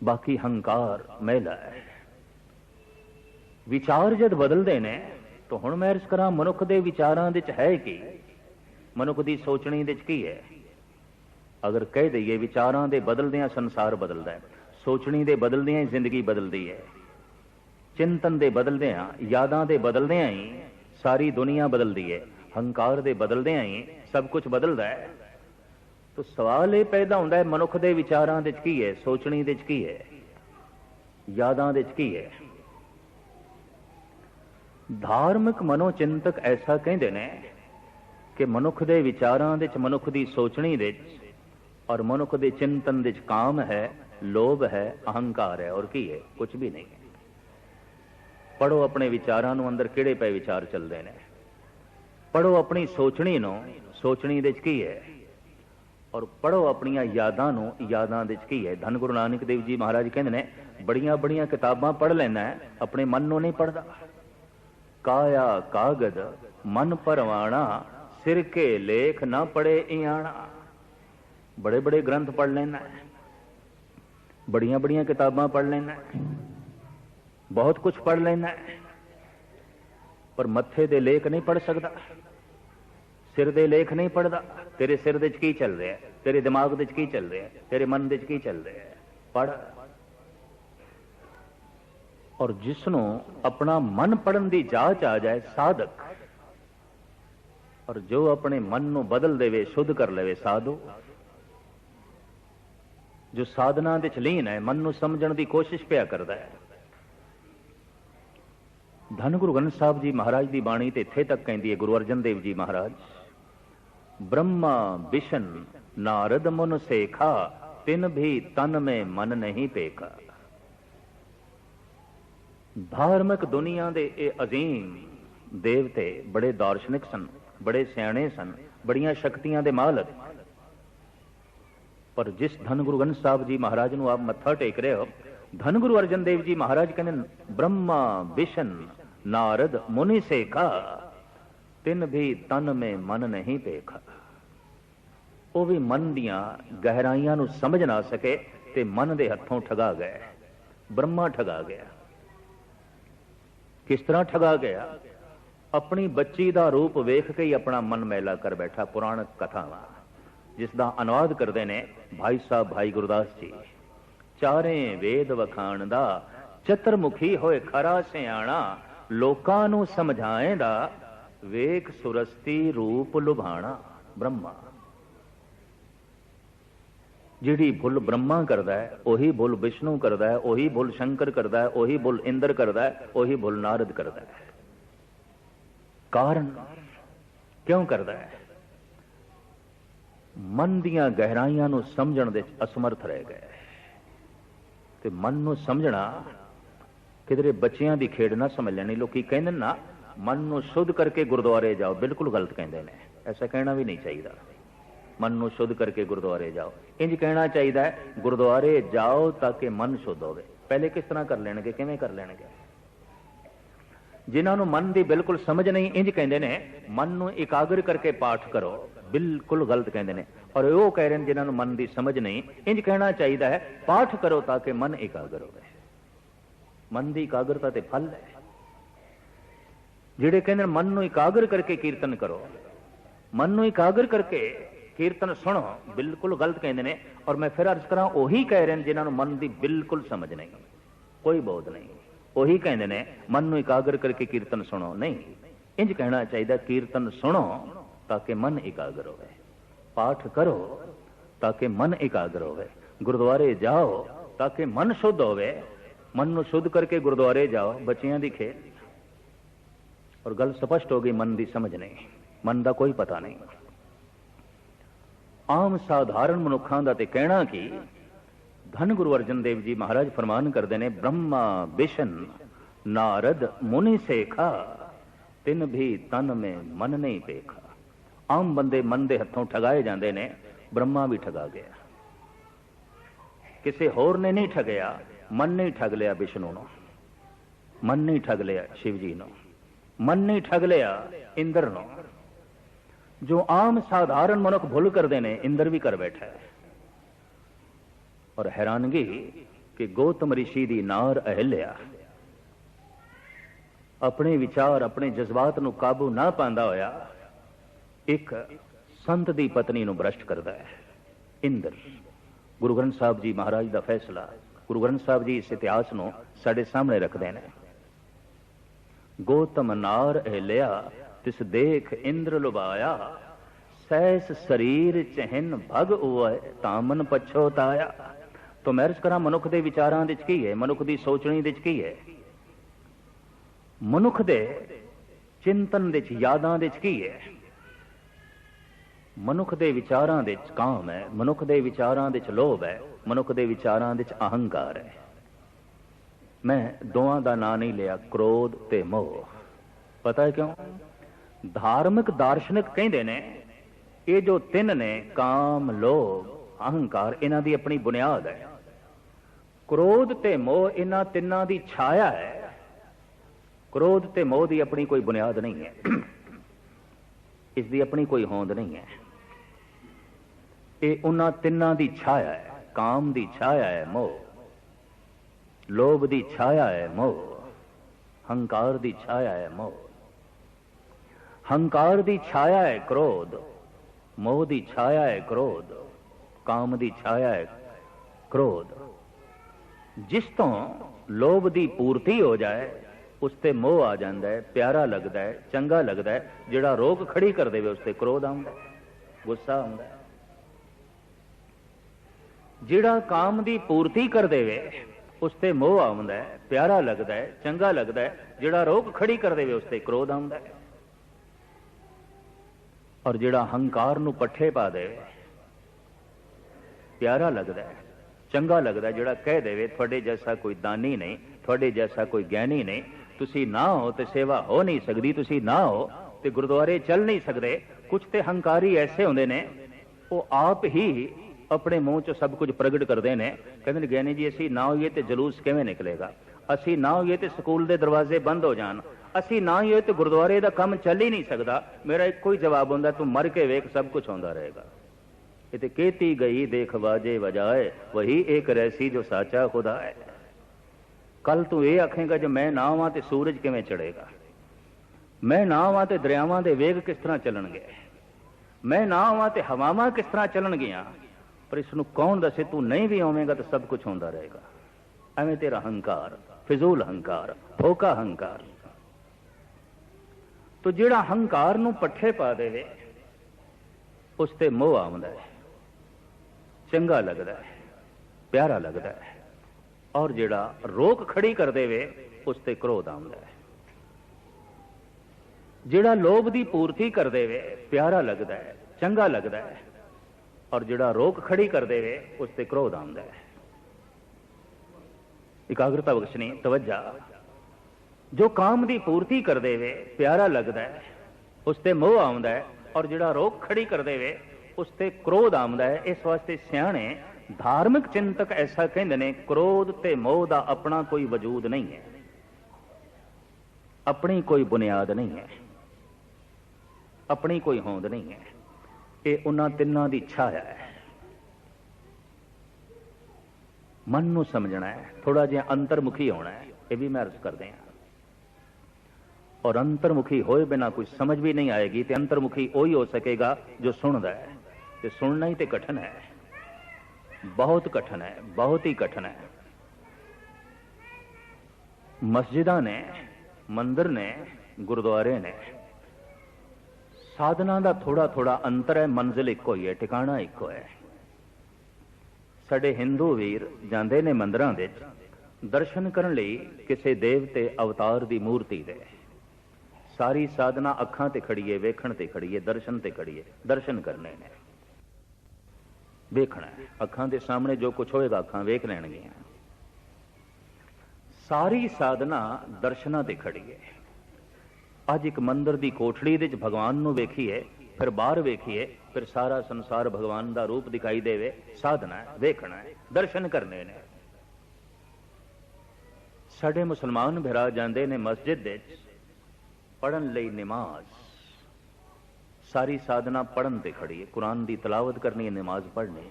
ਬਾਕੀ ਹੰਕਾਰ ਮਹਿਲਾ ਹੈ। ਵਿਚਾਰ ਜਦ ਬਦਲਦੇ ਨੇ ਤਾਂ ਹੁਣ ਮੈਂ ਅਰਜ਼ ਕਰਾਂ ਮਨੁੱਖ ਦੇ ਵਿਚਾਰਾਂ ਵਿੱਚ ਹੈ ਕੀ, ਮਨੁੱਖ ਦੀ ਸੋਚਣੀ ਵਿੱਚ ਕੀ ਹੈ। ਅਗਰ ਕਹਿ ਦਈਏ ਵਿਚਾਰਾਂ ਦੇ ਬਦਲਦਿਆਂ ਸੰਸਾਰ ਬਦਲਦਾ ਹੈ, ਸੋਚਣੀ ਦੇ ਬਦਲਦਿਆਂ ਹੀ ਜ਼ਿੰਦਗੀ ਬਦਲਦੀ ਹੈ, ਚਿੰਤਨ ਦੇ ਬਦਲਦਿਆਂ, ਯਾਦਾਂ ਦੇ ਬਦਲਦਿਆਂ ਹੀ ਸਾਰੀ ਦੁਨੀਆ ਬਦਲਦੀ ਹੈ, ਹੰਕਾਰ ਦੇ ਬਦਲਦਿਆਂ ਹੀ ਸਭ ਕੁਝ ਬਦਲਦਾ ਹੈ। ਤੋ ਸਵਾਲ ਇਹ ਪੈਦਾ ਹੁੰਦਾ ਹੈ ਮਨੁੱਖ ਦੇ ਵਿਚਾਰਾਂ ਵਿੱਚ ਕੀ ਹੈ, ਸੋਚਣੀ ਵਿੱਚ ਕੀ ਹੈ, ਯਾਦਾਂ ਵਿੱਚ ਕੀ ਹੈ। ਧਾਰਮਿਕ ਮਨੋਚਿੰਤਕ ਐਸਾ ਕਹਿੰਦੇ ਨੇ ਕਿ ਮਨੁੱਖ ਦੇ ਵਿਚਾਰਾਂ ਵਿੱਚ, ਮਨੁੱਖ ਦੀ ਸੋਚਣੀ ਵਿੱਚ ਔਰ ਮਨੁੱਖ ਦੇ ਚਿੰਤਨ ਵਿੱਚ ਕਾਮ ਹੈ, ਲੋਭ ਹੈ, ਅਹੰਕਾਰ ਹੈ, ਔਰ ਕੀ ਹੈ? ਕੁਝ ਵੀ ਨਹੀਂ। ਪੜੋ ਆਪਣੇ ਵਿਚਾਰਾਂ ਨੂੰ, ਅੰਦਰ ਕਿਹੜੇ ਪਏ ਵਿਚਾਰ ਚੱਲਦੇ ਨੇ। ਪੜੋ ਆਪਣੀ ਸੋਚਣੀ ਨੂੰ, ਸੋਚਣੀ ਵਿੱਚ ਕੀ ਹੈ, ਔਰ ਪੜੋ ਆਪਣੀਆਂ ਯਾਦਾਂ ਨੂੰ, ਯਾਦਾਂ ਵਿੱਚ ਕੀ ਹੈ। ਧੰਨ ਗੁਰੂ ਨਾਨਕ ਦੇਵ ਜੀ ਮਹਾਰਾਜ ਕਹਿੰਦੇ ਨੇ ਬੜੀਆਂ ਬੜੀਆਂ ਕਿਤਾਬਾਂ ਪੜ੍ਹ ਲੈਣਾ, ਆਪਣੇ ਮਨ ਨੂੰ ਨਹੀਂ ਪੜ੍ਹਦਾ। ਕਾਇਆ ਕਾਗਦ ਮਨ ਪਰਵਾਣਾ, ਸਿਰ ਕੇ ਲੇਖ ਨਾ ਪੜੇ ਇਆਣਾ। ਬੜੇ ਬੜੇ ਗ੍ਰੰਥ ਪੜ੍ਹ ਲੈਣਾ, ਬੜੀਆਂ ਬੜੀਆਂ ਕਿਤਾਬਾਂ ਪੜ੍ਹ ਲੈਣਾ, ਬਹੁਤ ਕੁਝ ਪੜ੍ਹ ਲੈਣਾ, ਪਰ ਮੱਥੇ ਦੇ ਲੇਖ ਨਹੀਂ ਪੜ੍ਹ ਸਕਦਾ, ਸਿਰ ਦੇ ਲੇਖ ਨਹੀਂ ਪੜ੍ਹਦਾ। ਤੇਰੇ ਸਿਰ ਦੇ ਵਿੱਚ ਕੀ ਚੱਲ ਰਿਹਾ, ਤੇਰੇ ਦਿਮਾਗ ਦੇ ਵਿੱਚ ਕੀ ਚੱਲ ਰਿਹਾ, ਤੇਰੇ ਮਨ ਦੇ ਵਿੱਚ ਕੀ ਚੱਲ ਰਿਹਾ, ਪੜ੍ਹ। ਔਰ ਜਿਸ ਨੂੰ ਆਪਣਾ ਮਨ ਪੜ੍ਹਨ ਦੀ ਜਾਚ ਆ ਜਾਏ, ਸਾਧਕ, ਔਰ ਜੋ ਆਪਣੇ ਮਨ ਨੂੰ ਬਦਲ ਦੇਵੇ, ਸ਼ੁੱਧ ਕਰ ਲਵੇ, ਸਾਧੂ। ਜੋ ਸਾਧਨਾ ਦੇ ਲੀਨ ਹੈ, ਮਨ ਨੂੰ ਸਮਝਣ ਦੀ ਕੋਸ਼ਿਸ਼ ਪਿਆ ਕਰਦਾ ਹੈ। ਧੰਨ ਗੁਰੂ ਗ੍ਰੰਥ ਸਾਹਿਬ ਜੀ ਮਹਾਰਾਜ ਦੀ ਬਾਣੀ ਤੇ ਇੱਥੇ ਤੱਕ ਕਹਿੰਦੀ ਹੈ, ਗੁਰੂ ਅਰਜਨ ਦੇਵ ਜੀ ਮਹਾਰਾਜ, ब्रह्मा विशन नारद मुन सेखा, तिन भी तन में मन नहीं पेखा। धार्मिक दुनिया दे ये अजीम देवते बड़े दार्शनिक सन, बड़े सियाणे सन, बड़ियां शक्तियां दे मालक, पर जिस धन गुरु ग्रंथ साहब जी महाराज नूं आप मत्था टेक रहे हो, धन गुरु अर्जन देव जी महाराज कहते ब्रह्मा विशन नारद मुनि सेखा, तिन भी तन में मन नहीं पेखा। वो भी मन दियां गहराइयां नूं समझ ना सके ते मन दे हथों ठगा गए। ब्रह्मा ठगा गया। किस तरह ठगा गया? अपनी बच्ची दा रूप वेख के ही अपना मन मैला कर बैठा। पुराण कथावां जिसदा अनुवाद करते ने भाई साहब भाई गुरदास जी। चारे वेद वखाण दा चतुरमुखी होए खरा सियाणा, लोकां नूं समझाएंदा वेख सुरस्ती रूप लुभाणा। ब्रह्मा जिहड़ी भुल ब्रह्मा करदा है उही भुल विष्णु करदा है, उही भुल शंकर करदा है, उही भुल इंद्र करदा है, उही भुल नारद करदा है। कारण क्यों करदा है? मन दियां गहराइयां नूं समझण दे असमर्थ रह गए। ते मन नूं समझना किधरे बच्चियां दी खेड ना समझ लेनी। लोग कहते ना मन नूं शुद्ध करके गुरुद्वारे जाओ, बिल्कुल गलत कहते हैं। ऐसा कहना भी नहीं चाहिए। मन नूं शुद्ध करके गुरुद्वारे जाओ, इंज कहना चाहिए गुरुद्वारे जाओ ताकि मन शुद्ध हो। पहले किस तरह कर लेंगे, किवें कर लेंगे? जिन्होंने मन की बिल्कुल समझ नहीं, इंज कहते हैं मन नूं एकाग्र करके पाठ करो, बिल्कुल गलत कहते हैं। और वो कह रहे हैं जिन्होंने मन की समझ नहीं, इंज कहना चाहिए है पाठ करो ताकि मन एकाग्र हो। मन की एकाग्रता ते फल है। जिहड़े कहते मन नूं एकाग्र करके कीर्तन करो, मन नूं एकाग्र करके कीर्तन सुनो, बिल्कुल गलत कहते हैं। और मैं फिर अर्ज करा, वही कह रहे हैं जिन्होंने मन की बिल्कुल समझ नहीं, कोई बोध नहीं, वही कहते हैं मन नूं एकाग्र करके कीर्तन सुनो। नहीं, इंज कहना चाहिए कीर्तन सुनो ताकि मन एकाग्र होवे, पाठ करो ताकि मन एकाग्र होवे, गुरुद्वारे जाओ ताकि मन शुद्ध होवे। मन नूं शुद्ध करके गुरुद्वारे जाओ, बच्चियां दी खेल। और गल स्पष्ट हो गई, मन की समझ नहीं, मन का कोई पता नहीं। आम साधारण मनुखां दा ते कहना कि धन गुरु अर्जन देव जी महाराज फरमान करते हैं, ब्रह्मा विष्णु नारद मुनि सेखा तिन भी तन में मन नहीं देखा। आम बंदे मन के हथों ठगाए जाते ने, ब्रह्मा भी ठगा गया, किसी होर ने नहीं ठगया। मन नहीं ठग लिया विष्णु नो, मन नहीं ठग लिया शिव जी नो, मन नहीं ठग लिया इंद्र नो। जो आम साधारण मनुख भुल करते हैं, इंद्र भी कर बैठा है। और हैरानगी कि गौतम ऋषि दी नार अहिल्या अपने विचार अपने जज्बात नूं काबू ना पांदा होया एक संत दी पत्नी नूं भ्रष्ट करदा है इंद्र। गुरु ग्रंथ साहब जी महाराज दा फैसला, गुरु ग्रंथ साहब जी इस इतिहास नूं साडे सामने रखदे ने। गौतम नार अहिल्या तिस देख इंद्र लुभाया, सैस शरीर चहन भग उवै तामन पछोताया। तो मैं अर्ज करा, मनुख दे विचारां विच की है, मनुख दी सोचणी विच की है, मनुख दे चिंतन विच यादां विच की है। मनुख दे विचारां विच काम है, मनुख दे विचारां विच लोभ है, मनुख दे विचारां विच अहंकार है। मैं दोवां दा नां नहीं लिया, क्रोध ते मोह। पता है क्यों? धार्मिक दार्शनिक कहंदे ने ये जो तीन ने, काम लोभ अहंकार, इन्हां दी अपनी बुनियाद है। क्रोध ते मोह इन्हां तिन्नां दी छाया है। क्रोध ते मोह दी अपनी कोई बुनियाद नहीं है, इसकी अपनी कोई होंद नहीं है। ये उन्हां तिन्नां दी छाया है। काम दी छाया है मोह, लोभ दी छाया है मोह, हंकार दी छाया है मोह। हंकार दी छाया है क्रोध, मोह दी छाया है क्रोध, काम दी छाया है क्रोध। जिस तो लोभ दी पूर्ति हो जाए उसते मोह आ जाता है, प्यारा लगता है, चंगा लगता है। जिहड़ा रोक खड़ी कर देवे उसते क्रोध आउंदा है, गुस्सा आउंदा है। जिहड़ा काम दी पूर्ति कर देवे उसते मोह आउंदा है, प्यारा लगता है, चंगा लगता है। जिहड़ा रोक खड़ी कर देवे उसते क्रोध आउंदा है। और जिहड़ा हंकार नूं पट्ठे पा देवे, प्यारा लगता है, चंगा लगता है। जिहड़ा कह देवे तुहाडे जैसा कोई दानी नहीं, तुहाडे जैसा कोई ज्ञानी नहीं, तुसी ना हो तो सेवा हो नहीं सकती, तुसी ना हो तो गुरुद्वारे चल नहीं सकते। कुछ तो हंकारी ऐसे होंदे ने, वो आप ही अपने मुंह चो सब कुछ प्रगट करते हैं। कहते ज्ञानी जी असी ना होइए तो जलूस किवें निकलेगा, असी ना होइए तो स्कूल के दरवाजे बंद हो जान, असी ना होइए तो गुरुद्वारे का काम चल ही नहीं सकता। मेरा एक कोई जवाब होंदा, तू मर के वेख सब कुछ होंदा रहेगा। ये कहती गई देख बाजे बजाए, वही एक रहसी जो साचा खुदा है। कल तू ये आखेगा जो मैं ना आवां तो सूरज किवें चढ़ेगा, मैं ना आवां तो दरियावां दे वेग किस तरह चलणगे, मैं ना आवां तो हवावां किस तरह चलणगियां। पर इसनूं कौन दसे, तू नहीं भी आवेगा तो सब कुछ होंदा रहेगा। एवें तेरा हंकार, फिजूल हंकार, फोका हंकार। तो जिहड़ा हंकार नूं पट्ठे पा देवे उसते मोह आउंदा है, चंगा लगता है, प्यारा लगता है। और जिहड़ा रोक खड़ी कर देवे उसते क्रोध आउंदा है। जिहड़ा लोभ दी पूर्ति कर देवे प्यारा लगता है, चंगा लगता है। और जिहड़ा रोक खड़ी कर देवे उसते क्रोध आउंदा है। एकाग्रता बख्शनी, तवज्जा। जो काम दी पूर्ति कर देवे प्यारा लगता है उसते मोह आउंदा है। और जिहड़ा रोक खड़ी कर देवे उसते क्रोध आउंदा है। इस वास्ते सियाणे धार्मिक चिंतक ऐसा कहंदे ने, क्रोध ते मोह दा अपना कोई वजूद नहीं है, अपनी कोई बुनियाद नहीं है, अपनी कोई होंद नहीं है। ये उन्हां तिन्नां दी छाया है। मन नूं समझना है, थोड़ा जिहा अंतर्मुखी होना है। ये भी मैं अर्ज करदे हां। और अंतर्मुखी होए बिना कोई समझ भी नहीं आएगी। तो अंतर्मुखी वही हो सकेगा जो सुनदा है। तो सुनना ही तो कठिन है, बहुत कठिन है, बहुत ही कठिन है। मस्जिदां ने, मंदिर ने, गुरुद्वारे ने साधना का थोड़ा थोड़ा अंतर है, मंजिल एको ही है, टिकाणा एको है। साडे हिंदू वीर जांदे ने मंदिरां दे दर्शन करन लई किसी देवते अवतार की मूर्ति दे। सारी साधना अखां ते खड़ी है, वेखण ते खड़ी है, दर्शन ते खड़ी है। दर्शन करने ने, वेखना है। अखां दे सामने जो कुछ होएगा अखां वेख लैणगियां। सारी साधना दर्शनां ते खड़ी है। अज एक मंदिर की कोठड़ी दे भगवान नूं वेखीए, फिर बाहर वेखीए, फिर सारा संसार भगवान का रूप दिखाई देवे। साधना है, वेखना है, दर्शन करने ने। साडे मुसलमान भरा जांदे ने मस्जिद दे पढ़न लई नमाज। सारी साधना पढ़न ते खड़ी है। कुरान की तलावत करनी है, नमाज पढ़नी,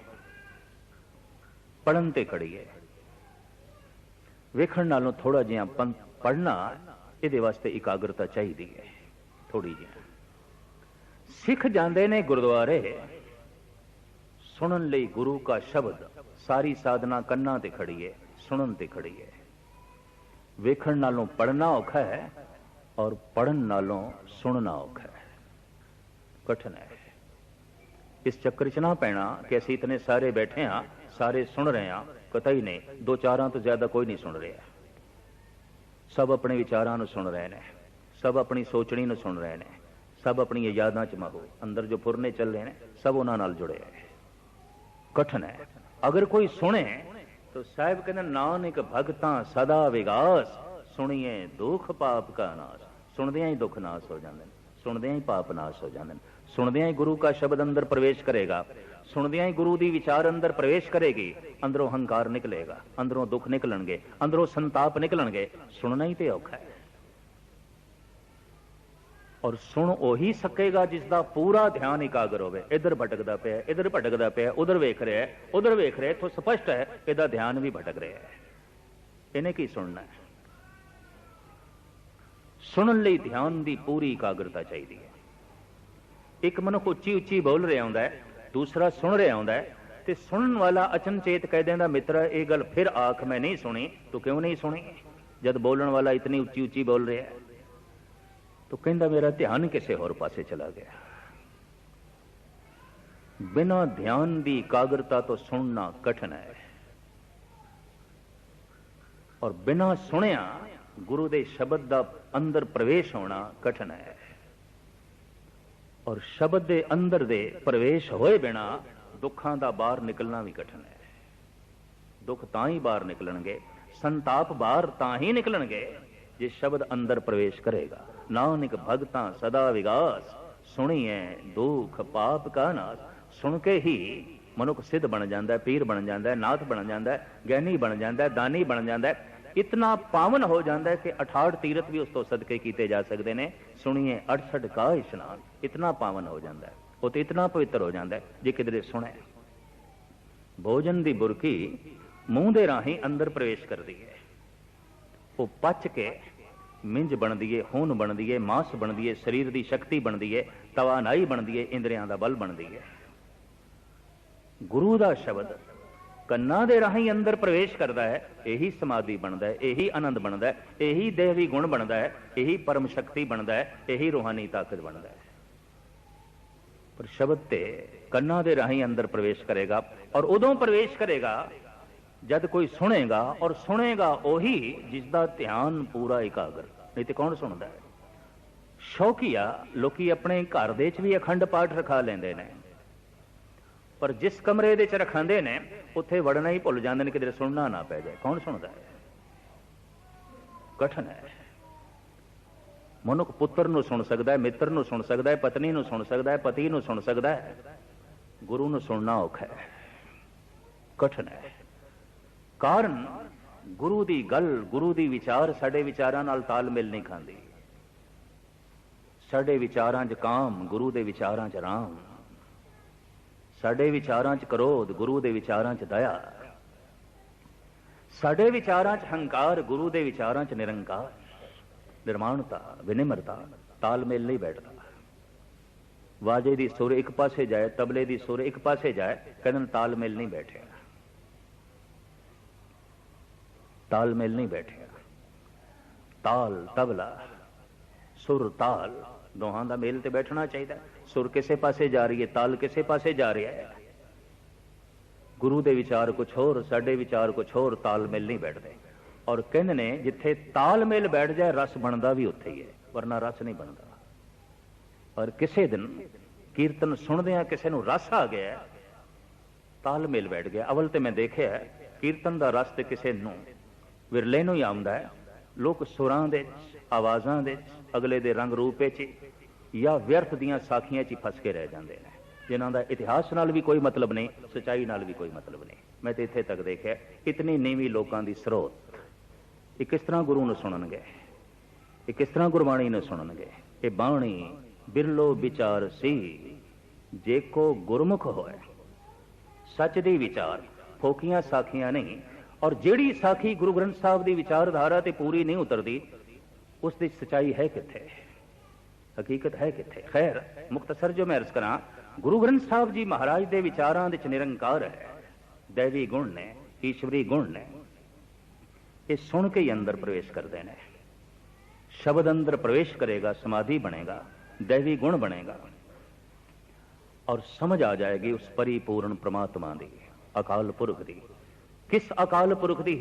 पढ़न ते खड़ी है। वेखण नालों थोड़ा जिहा पढ़ना, इहदे वास्ते एकाग्रता चाहिए है थोड़ी जी। सिख जाते ने गुरुद्वारे सुनन लई गुरु का शब्द। सारी साधना कन्ना ते खड़ी है, सुनन ते खड़ी है। वेखण नालों पढ़ना औखा है और पढ़न नालों सुनना औखा है, कठिन है। इस चक्कर च ना पैना कि असीं इतने सारे बैठे हाँ, सारे सुन रहे हैं, कतई नहीं। दो चारां तो ज्यादा कोई नहीं सुन रहा। सब अपने विचारां नूं सुन रहे हैं, सब अपनी सोचनी नूं सुन रहे हैं, सब अपनी यादां च महू। अंदर जो फुरने चल रहे हैं सब उन्हां नाल जुड़े हैं। कठिन है। अगर कोई सुने तो साहिब कहते नानक भगतां सदा विगास, सुनिए दुख पाप का नाश। सुनदियां ही दुख नाश हो जाते हैं, सुनदियां ही पाप नाश हो जाते हैं। सुनदियां ही गुरु का शब्द अंदर प्रवेश करेगा, सुनदियां ही गुरु दी विचार अंदर प्रवेश करेगी। अंदरों हंकार निकलेगा, अंदरों दुख निकलणगे, अंदरों संताप निकलणगे। सुनना ही तो औखा है। और सुन ओही सकेगा जिसका पूरा ध्यान एकाग्र होवे। इधर भटकदा पिया, इधर भटकदा पिया, उधर वेख रहा है, उधर वेख रहा है, तो स्पष्ट है इहदा ध्यान भी भटक रहा है। इन्हें की सुनना है? सुनन लई ध्यान की पूरी एकाग्रता चाहिए है। एक मनुख उच्ची उच्ची बोल रहा होंदा है, दूसरा सुन रहा होंदा है, ते सुनन वाला अचनचेत कह देंदा मित्र ये गल फिर आख मैं नहीं सुनी। तो क्यों नहीं सुनी? जब बोलन वाला इतनी उच्ची उच्ची बोल रहा है तो कहता मेरा ध्यान किसी होर पासे चला गया। बिना ध्यान की एकाग्रता तो सुनना कठिन है, और बिना सुनिया गुरु के शब्द का अंदर प्रवेश होना कठिन है। और शब्द के अंदर दे प्रवेश होए बिना दुखों का बाहर निकलना भी कठिन है। दुख तां ही बाहर निकलणगे, संताप बाहर तां ही निकलणगे जे शब्द अंदर प्रवेश करेगा। नानक भगतां सदा विगास, सुनिए दुख पाप का नाश। सुन के ही मनुख सिद्ध बन जाता है, पीर बन जाता है, नाथ बन जाता है, ज्ञानी बन जाता है, दानी बन जाता है। इतना पावन हो जाता है कि 68 तीरथ भी उस तो सदके किए जा सकते हैं। सुनिए 68 का इशनान, इतना पावन हो जाता है, वो तो इतना पवित्र हो जाता है जे किधरे सुने। भोजन की बुरकी मूँह के राही अंदर प्रवेश करती है, वो पच के मिंज बनती है, खून बनती है, मांस बनती है, शरीर की शक्ति बनती है, तवानाई बनती है, इंद्रियां का बल बनती है। गुरु का शब्द कन्ना दे राही अंदर प्रवेश करता है, यही समाधि बनता है, यही आनंद बनता है, यही देवी गुण बनता है, यही परम शक्ति बनता है, यही रूहानी ताकत बनता है। पर शब्द ते कन्ना दे राही अंदर प्रवेश करेगा, और उदों प्रवेश करेगा जब कोई सुनेगा, और सुनेगा वही जिसका ध्यान पूरा एकाग्र। नहीं तो कौन सुनता है? शौकिया लोकी अपने घर दे भी अखंड पाठ रखा लेंदे ने, पर जिस कमरे दे च रखांदे ने उत्थे वड़ना ही भुल जांदे ने, किधरे सुनना ना पै जाए। कौन सुनता है? कठिन है। मनुख पुत्र नूं सुन सकता है, मित्र नूं सुन सकता है, पत्नी नूं सुन सकता है, पति नूं सुन सकता है, गुरु नूं सुनना औखा है, कठिन है। कारण गुरु की गल, गुरु की विचार साडे विचारां नाल तालमेल नहीं खांदी। साडे विचारां च काम, गुरु के विचारां च राम। साडे विचारां च क्रोध, गुरु के विचारां च दया। साडे विचारां च हंकार, गुरु के विचारां च निरंकार। निर्माणता, विनिम्रता, तालमेल नहीं बैठता। वाजे की सुर एक पासे जाए, तबले की सुर एक पासे जाए, कहते तालमेल नहीं बैठे, तालमेल नहीं बैठे। ताल तबला, सुर ताल, दोहां दा मेल ते बैठना चाहिए। सुर किसे पासे जा रही है, ताल किसे पासे जा रहा है। गुरु दे विचार कुछ होर, साडे विचार कुछ होर, तालमेल नहीं बैठते। और कहते ने जिथे तालमेल बैठ जाए रस बनता भी उत्थे ही है, वरना रस नहीं बनता। और किसी दिन कीर्तन सुनदे किसी नूं रस आ गया, तालमेल बैठ गया। अवल तो मैं देखिया कीर्तन का रस तो किसी नूं विरले नूं ही आउंदा है। लोग सुरां दे आवाज़ां दे अगले दे रंग रूप या व्यर्थ दियां साखियां च फस के रह जाते हैं, जिन्हां दा इतिहास नाल भी कोई मतलब नहीं, सच्चाई नाल भी कोई मतलब नहीं। मैं तो इत्थे तक देखिया इतनी नीवी लोगों की स्रोत, ये किस तरह गुरु नूं सुणनगे, ये किस तरह गुरबाणी नूं सुणनगे। ये बाणी बिरलो विचार सी जे को गुरमुख होए, सच दी विचार, फोकियां साखियां नहीं। और जिहड़ी साखी गुरु ग्रंथ साहब की विचारधारा ते पूरी नहीं उतरती, उसकी सच्चाई है कित्थे, हकीकत है कित्थे। खैर मुख्तसर जो मैं अर्ज करा, गुरु ग्रंथ साहब जी महाराज के विचारां दे निरंकार है, दैवी गुण ने, ईश्वरी गुण ने। ये सुन के ही अंदर प्रवेश करते हैं। शब्द अंदर प्रवेश करेगा, समाधि बनेगा, दैवी गुण बनेगा और समझ आ जाएगी उस परिपूर्ण परमात्मा दी, अकाल पुरख दी। किस अकाल पुरख दी,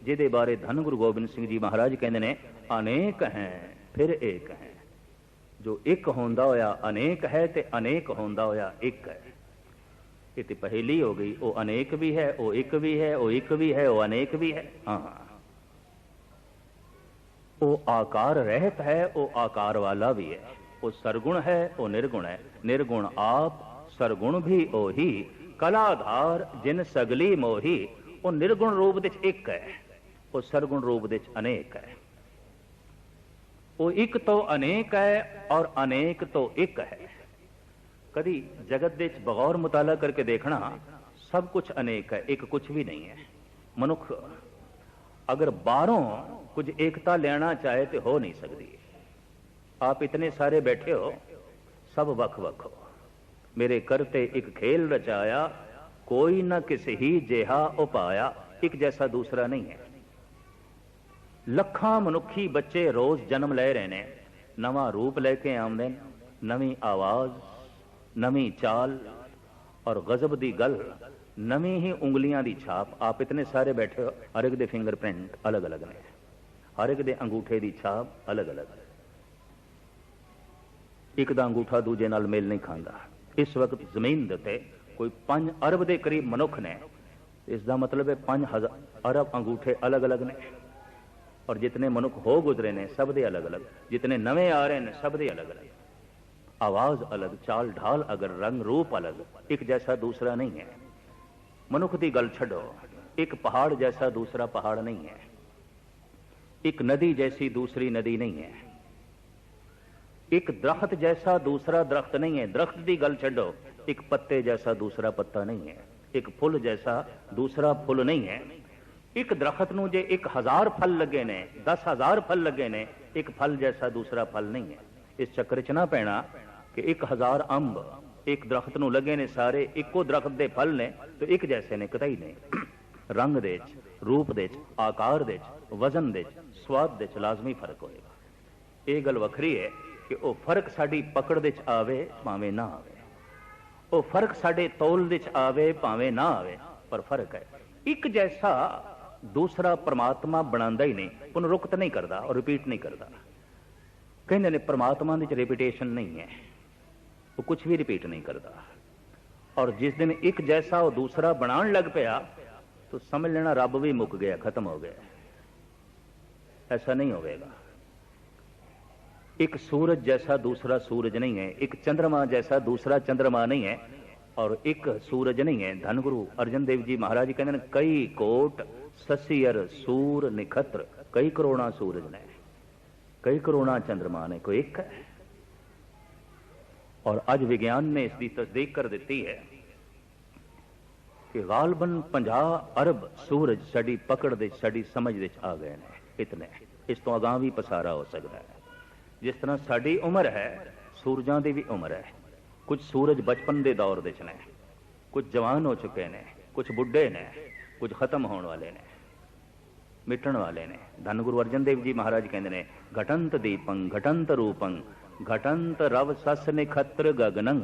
जिहदे बारे धन गुरु गोबिंद सिंह जी महाराज कहते हैं अनेक हैं फिर एक हैं। जो एक होंदा होया अनेक है ते अनेक होंदा होया एक है। ये तो पहेली हो गई, वो अनेक भी है, वो एक भी है, वो एक भी है, वो अनेक भी है। हाँ, वो आकार रहत है, वो आकार वाला भी है। वो सरगुण है, वो निर्गुण है। निर्गुण आप, सरगुण भी ओही, कलाधार जिन सगली मोही। वो निर्गुण रूप दे एक है, वो सरगुण रूप दे अनेक है। वो एक तो अनेक है और अनेक तो एक है। कभी जगत दे बगौर मुताला करके देखना, सब कुछ अनेक है, एक कुछ भी नहीं है। मनुख अगर बाहरों कुछ एकता लेना चाहे तो हो नहीं सकती। आप इतने सारे बैठे हो, सब वख वख हो। मेरे करते एक खेल रचाया, कोई न किसी ही जेहा उपाया। एक जैसा दूसरा नहीं है। लखां मनुखी बच्चे रोज जन्म ले रहे ने, नवा रूप लेके आउंदे, नवी आवाज, नवी चाल और गजब दी गल, नवी ही उंगलियां दी छाप। आप इतने सारे बैठे हो, हर एक दे फिंगरप्रिंट अलग अलग ने, हर एक दे अंगूठे दी छाप अलग अलग। एक दा अंगूठा दूजे नाल मेल नहीं खांदा। इस वक्त जमीन दे उत्ते कोई 5 अरब के करीब मनुख ने, इसका मतलब है 5 अरब अंगूठे अलग अलग ने। और जितने मनुख हो गुजरे ने सब दे अलग अलग, जितने नवे आ रहे हैं सब दे अलग अलग। आवाज अलग, चाल ढाल अगर, रंग रूप अलग, एक जैसा दूसरा नहीं है। मनुख की गल छड़ो, एक पहाड़ जैसा दूसरा पहाड़ नहीं है, एक नदी जैसी दूसरी नदी नहीं है, एक दरख्त जैसा दूसरा दरख्त नहीं है। दरख्त की गल छड़ो, एक पत्ते जैसा दूसरा पत्ता नहीं है, एक फुल जैसा दूसरा फुल नहीं है। एक दरख्त नूं जे 1000 फल लगे ने, 10,000 फल लगे ने, एक फल जैसा दूसरा फल नहीं है। इस चक्कर च ना पैना कि 1000 अंब एक दरख्त नूं लगे ने, सारे इको दरख्त दे फल ने तो एक जैसे ने, कतई नहीं। रंग दे च, रूप दे च, आकार दे च, वजन दे च, स्वाद दे च लाजमी फर्क होएगा। ये गल वखरी है कि वह फर्क साडी पकड़ दे च आवे भावें ना आवे, वह फर्क साडे तौल दे च आवे भावें ना आवे, पर फर्क है। एक जैसा दूसरा परमात्मा बनांदा ही नहीं, उन्हें रुकत नहीं करता और रिपीट नहीं करता। कहते ने परमात्मा दे च रिपीटेशन नहीं है, वो कुछ भी रिपीट नहीं करता। और जिस दिन एक जैसा वो दूसरा बनाने लग पाया तो समझ लेना रब भी मुक गया, खत्म हो गया। ऐसा नहीं होगा। एक सूरज जैसा दूसरा सूरज नहीं है, एक चंद्रमा जैसा दूसरा चंद्रमा नहीं है, और एक सूरज नहीं है। धनगुरु अर्जन देव जी महाराज कहते हैं कई कोट ससियर सूर निखत्र, कई करोड़ा सूरज ने, कई करोड़ा चंद्रमा ने, कोई एक है। और आज विज्ञान ने इसकी तस्दीक कर दी है कि गालबन 50 अरब सूरज साड़ी पकड़ दे, साड़ी समझ दे आ गए हैं। इतने, इस तो अगां भी पसारा हो सकता है। जिस तरह साड़ी उम्र है, सूरजां की भी उम्र है। कुछ सूरज बचपन के दौर दे ने, कुछ जवान हो चुके हैं, कुछ बुढ़े ने, कुछ खत्म होने वाले ने। मिटण वाले ने। धन गुरु अर्जन देव जी महाराज कहते हैं, घटंत दीपं घटंत रूपं घटंत रव सस निखत्र गगनं।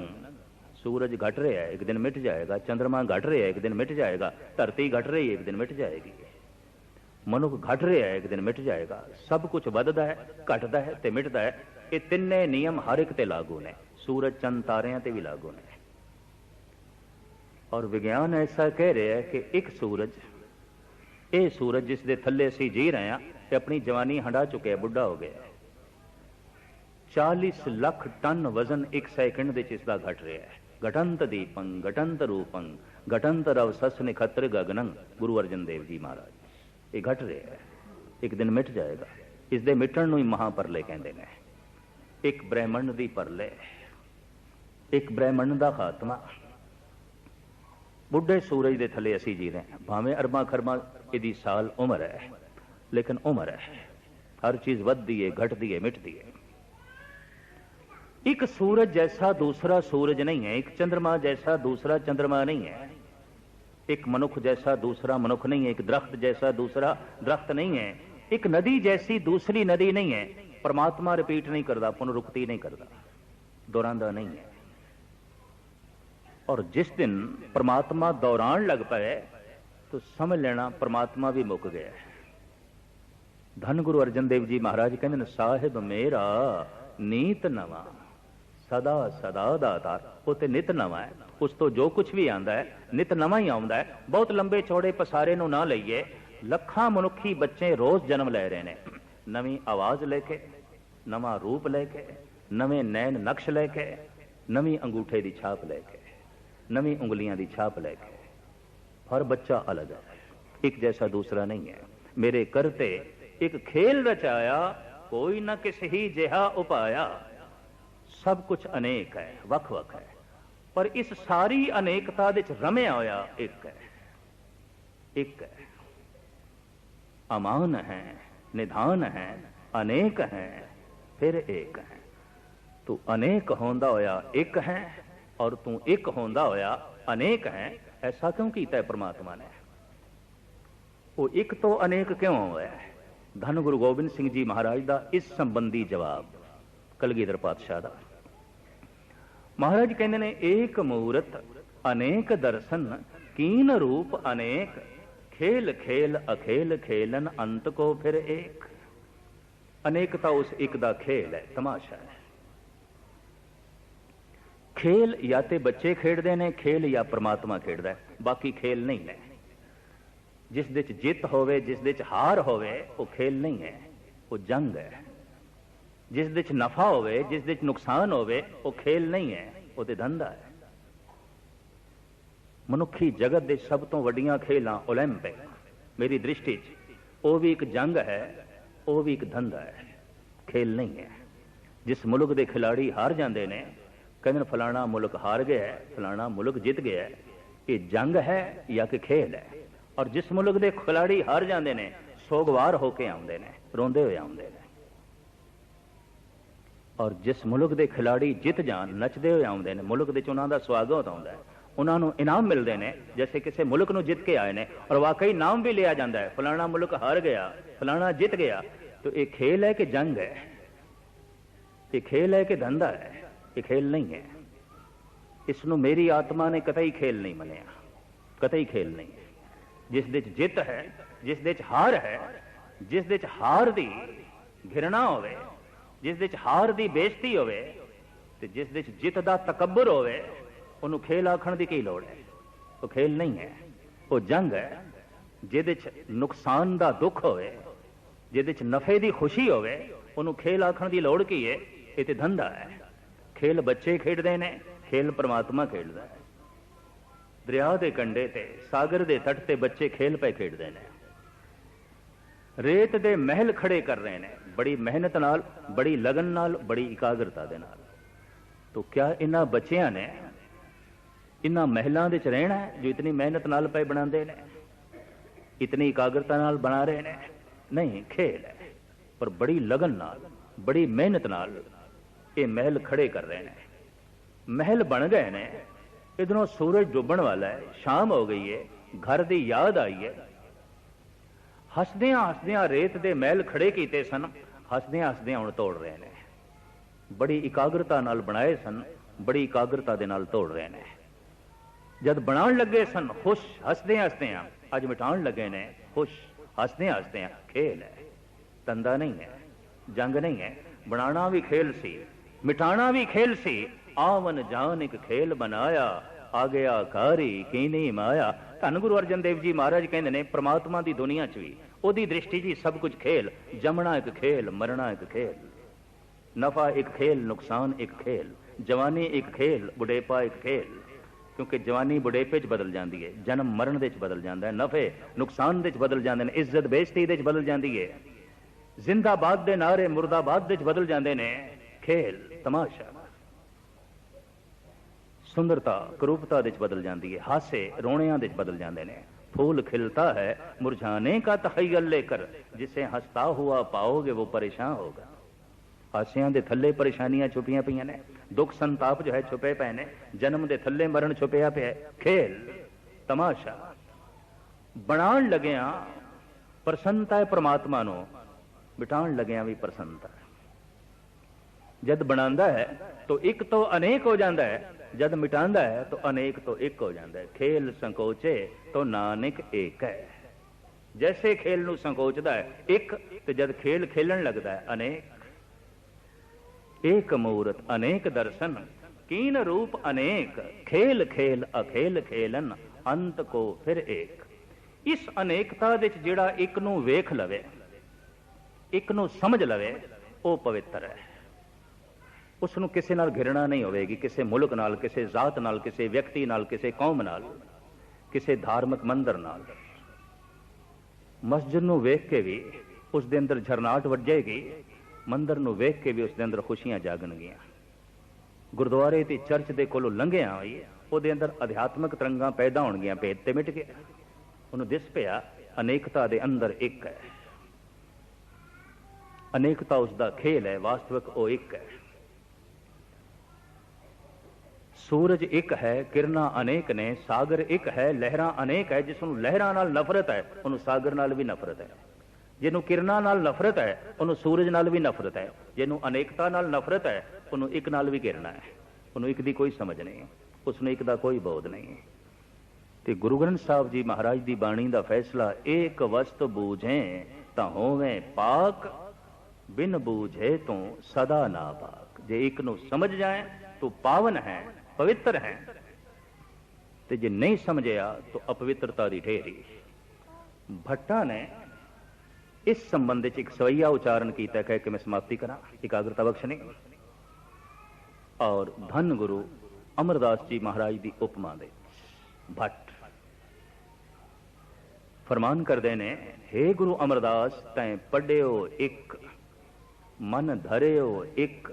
सूरज घट रहा है, एक दिन मिट जाएगा। चंद्रमा घट रहा है, एक दिन मिट जाएगा। धरती घट रही है, एक दिन मिट जाएगी। मनुख घट रहा है, एक दिन मिट जाएगा। सब कुछ वधदा है, घटदा है ते मिटदा है। ये तिन्ने नियम हर एक ते लागू ने, सूरज चंद तारियां ते भी लागू ने। और विज्ञान ऐसा कह रहा है कि एक सूरज, ये सूरज जिस दे थल्ले असीं जी रहे हैं, ते अपनी जवानी हंडा चुके, बुढ़ा हो गया। 40 लाख टन वजन एक सैकंड दे इसका घट रहा है। घटंत दीपं घटंत रूपं घटंत रव सस निखत्र गगनं। गुरु अर्जन देव जी महाराज, ये घट रहा है, एक दिन मिट जाएगा। इस दे मिटण नूं ही महापरले कहंदे ने। एक ब्रह्मंड दी परले, एक ब्रह्मंड दा खात्मा। बुढ़े सूरज दे थले असीं जी रहे हैं, भावें अरबां खरबां इहदी साल उम्र है, लेकिन उम्र है। हर चीज वधदी है, घटदी है, मिटदी है। एक सूरज जैसा दूसरा सूरज नहीं है, एक चंद्रमा जैसा दूसरा चंद्रमा नहीं है, एक मनुख जैसा दूसरा मनुख नहीं है, एक दरख्त जैसा दूसरा दरख्त नहीं है, एक नदी जैसी दूसरी नदी नहीं है। परमात्मा रिपीट नहीं करता, पुनरुक्ति नहीं करता, दोहरांदा नहीं है। और जिस दिन परमात्मा दौरान लग पाए तो समझ लेना परमात्मा भी मुक गया है। धन गुरु अर्जन देव जी महाराज कहते, साहिब मेरा नीत नवा सदा सदा दातार। वो तो नित नवा है, उस तो जो कुछ भी आंदा है नित नवा ही आउंदा है। बहुत लंबे चौड़े पसारे नूं ना लईए, लखां मनुखी बच्चे रोज जन्म ले रहे हैं, नवी आवाज लेके, नवा रूप लेके, नवे नैन नक्श लेके, नवी अंगूठे की छाप लेके, नवी उंगलियां की छाप लेके। हर बच्चा अलग है, एक जैसा दूसरा नहीं है। मेरे करते एक खेल रचाया, कोई न किस ही जिहा उपाया। सब कुछ अनेक है, वख वख है, पर इस सारी अनेकता दे च रमिया होया एक है। एक है, अमान है, निधान है, अनेक है, फिर एक है। तू अनेक होंदा होया एक है, और तू एक होंदा होया अनेक है। ऐसा क्यों कीता है परमात्मा ने? वो एक तो अनेक क्यों होया है? धन गुरु गोबिंद सिंह जी महाराज का इस संबंधी जवाब कलगीधर पातशाह दा। महाराज कहते ने, एक मूरत अनेक दर्शन कीन रूप अनेक। खेल खेल अखेल खेलन अंत को फिर एक। अनेकता उस एक दा खेल है, तमाशा है। खेल या ते बच्चे खेडदे ने, खेल या परमात्मा खेडदा है, बाकी खेल नहीं है। जिस दे च जित होवे, जिस दे च हार होवे, वो खेल नहीं है, वो जंग है। जिस दे च नफा होवे, जिस दे च नुकसान होवे, वो खेल नहीं है, वो ते धंधा है। मनुखी जगत दे सब तो वड्डियां खेलां ओलंपिक मेरी दृष्टि च, वो भी एक जंग है, वो भी एक धंधा है, खेल नहीं है। जिस मुल्क दे खिलाड़ी हार जाते ने, कहते फलाना मुल्क हार गया है, फलाना मुल्क जित गया है, ये जंग है या कि खेल है। और जिस मुल्क दे खिलाड़ी हार जाते ने, सोगवार होके आउंदे ने, रोंदे हुए आउंदे ने। और जिस मुल्क दे खिलाड़ी जित जान, नचदे हुए आउंदे ने, मुल्क दे च उन्हां दा स्वागत आउंदा है, उन्होंने इनाम मिलते हैं, जैसे किसी मुल्क नूं जित के आए ने, और वाकई नाम भी लिया जाता है, फलाना मुल्क हार गया, फलाना जित गया। तो ये खेल है कि जंग है? ये खेल है कि धंधा है? ये खेल नहीं है। इसनों मेरी आत्मा ने कतई खेल नहीं मनिया, कतई खेल नहीं है। जिस दे च जित है, जिस दे च हार है, जिस दे च हार दी घिरना होवे, जिस दे च हार दी बेइज्जती होवे, ते जिस दे च जित दा तकब्बुर होवे, उन्हों खेल आखण दी की लोड़ है? वो खेल नहीं है, वो जंग है। जिहदे च नुकसान दा दुख होवे, जिहदे च नफे दी खुशी होवे, उन्हों खेल आखण दी लोड़ की है? ये ते धंधा है। खेल बच्चे खेडदे ने, खेल परमात्मा खेडदा है। दरिया दे कंढे ते, सागर दे तट ते बच्चे खेल पे खेडदे ने। रेत दे महल खड़े कर रहे हैं, बड़ी मेहनत नाल, बड़ी लगन नाल, बड़ी एकाग्रता दे नाल। तो क्या इन्हां बच्चियां ने इन्हां महलों दे च रहना है जो इतनी मेहनत नाल पे बनाते हैं, इतनी एकाग्रता नाल बना रहे हैं? नहीं, खेल है, पर बड़ी लगन नाल, बड़ी मेहनत नाल ये महल खड़े कर रहे हैं। महल बन गए ने, इधरों सूरज डूबण वाला है, शाम हो गई है, घर की याद आई है। हसदियां हसदियां रेत दे महल खड़े कीते सन, हसदियां हसदियां हुण तोड़ रहे ने। बड़ी इकाग्रता नाल बनाए सन, बड़ी इकाग्रता दे नाल तोड़ रहे ने। जद बनाउण लगे सन खुश हसदियां हसदियां, अज मिटाउण लगे ने खुश हसदियां हसदियां। खेल है, तंदा नहीं है, जंग नहीं है। बनाना भी खेल सी, मिटाना भी खेल सी। आवन जान एक खेल बनाया, आ गया कारी की नहीं माया। धन गुरु अर्जन देव जी महाराज कहते ने परमात्मा की दुनिया च भी ओदी दृष्टि जी सब कुछ खेल। जमना एक खेल, मरना एक खेल, नफा एक खेल, नुकसान एक खेल, जवानी एक खेल, बुढ़ेपा एक खेल। क्योंकि जवानी बुढ़ेपे च बदल जाती है, जन्म मरण दे च बदल जाता है, नफे नुकसान दे च बदल जाते हैं, इज्जत बेइज्जती दे च बदल जाती है, जिंदाबाद दे नारे मुर्दाबाद दे च बदल जाते हैं। खेल तमाशा सुंदरता करूपता दे च बदल जाती है, हासे रोणियां दे च बदल जाते हैं। फूल खिलता है मुरझाने का तखय्युल लेकर, जिसे हंसता हुआ पाओगे वो परेशान होगा। हासियां दे थल्ले परेशानियां छुपियां पईयां ने, दुख संताप जो है छुपे पे ने, जन्म दे थल्ले मरण छुपिया पे है। खेल तमाशा बनाउण लगिया प्रसन्नता है परमात्मा नो, मिटाउण लगिया भी प्रसन्नता है। जद बनांदा है तो एक तो अनेक हो जाता है, जद मिटांदा है तो अनेक तो एक हो जाता है। खेल संकोचे तो नानक एक है। जैसे खेल नू संकोचदा है एक, तो जद खेल खेलन लगता है अनेक। एक मूरत अनेक दर्शन, कीन रूप अनेक, खेल खेल अखेल खेलन, अंत को फिर एक। इस अनेकता दे च जिहड़ा एक नू वेख लवे, एक नू समझ लवे, वो पवित्र है। उसनू किसी नाल घिरना नहीं होगी, किसी मुल्क नाल, किसी जात नाल, किसी व्यक्ति नाल, किसी कौम नाल, किसी धार्मिक मंदिर नाल। मस्जिद नू वेख के भी उस दे अंदर झरनाट वजेगी, मंदिर नू वेख के भी उस दे अंदर खुशियां जागणगियां। गुरुद्वारे ते चर्च दे कोलों लंघिया ਉਹਦੇ अंदर अध्यात्मक तरंगां पैदा होणगियां, भेद ते मिट गया। ਉਹਨੂੰ दिस पिया अनेकता दे अंदर एक है, अनेकता उसका खेल है, वास्तविक वो एक है। सूरज एक है, किरणा अनेक ने, सागर एक है, लहरां अनेक है। जिसनों लहरां नाल नफरत है उन्होंने सागर नाल भी नफरत है, जिन्हों किरणा नाल नफरत है उन्होंने सूरज नाल भी नफरत है, जिन्हों अनेकता नाल नफरत है उन्होंने एक नाल भी गिरना है। उन्होंने एक दी कोई समझ नहीं, उसने एक दा कोई बोध नहीं। ते गुरु ग्रंथ साहब जी महाराज दी बाणी दा फैसला, एक वस्त बूझें तां होवें पाक, बिन बूझे तो सदा ना पाक। जे एक नू समझ जाए तो पावन है, पवित्र है, ते जे नहीं समझिया तो अपवित्रता दी ढेरी। भट्टा ने इस संबंध एक सवैया उच्चारण किया, कह के मैं समाप्ति करा, एकाग्रता बख्शनी। और धन गुरु अमरदास जी महाराज की उपमा दे भट्ट फरमान करते ने, हे गुरु अमरदास तैं पढ़ियो एक, मन धरियो एक,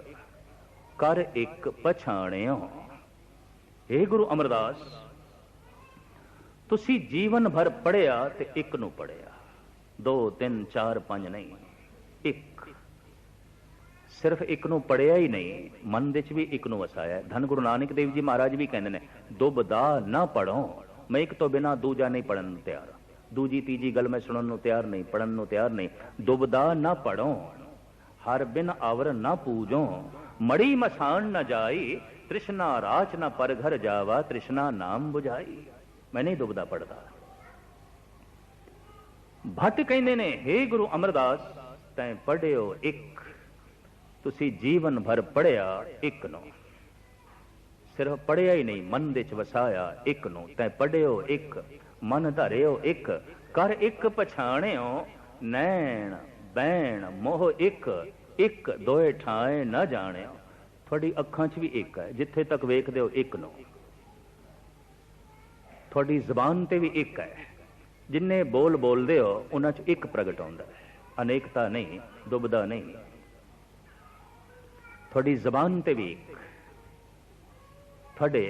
कर एक पछाणियो। हे गुरु अमरदास तुसी जीवन भर पढ़िया ते एक नू पढ़िया, 2 3 4 5 नहीं, एक। सिर्फ एक नू पढ़िया ही नहीं, मन दे च भी एक नू वसाया। धन गुरु नानक देव जी महाराज भी कहते हैं, दुबदा ना पढ़ो, मैं एक तो बिना दूजा नहीं पढ़न नू तैयार, दूजी तीजी गल मैं सुनन नू तैयार नहीं, पढ़न नू तैयार नहीं। दुबदा ना पढ़ो, हर बिन आवर ना पूजो, मड़ी मसान न जाई, तृष्णा राच न पर घर जावा, तृष्णा नाम बुझाई। मैं नहीं दुबदा पढ़ता। भट्ट कहते ने, हे गुरु अमरदास तैं पढ़ियो एक, तुसी जीवन भर पढ़िया एक नो। सिर्फ पढ़िया ही नहीं, मन दे च वसाया एक नो। तैं पढ़ियो एक, मन धरियो एक, कर एक पछाणियो, नैण बैण मोह एक, एक दोए ठाए न जाणियो। थोड़ी अखां च भी एक है, जिथे तक वेखदे हो एक नो। थोड़ी जबान ते भी एक है, जिन्ने बोल बोलदे हो उन्हां च एक प्रगट होंदा है, अनेकता नहीं, दुबदा नहीं। थोड़ी जबान ते भी एक, थोड़े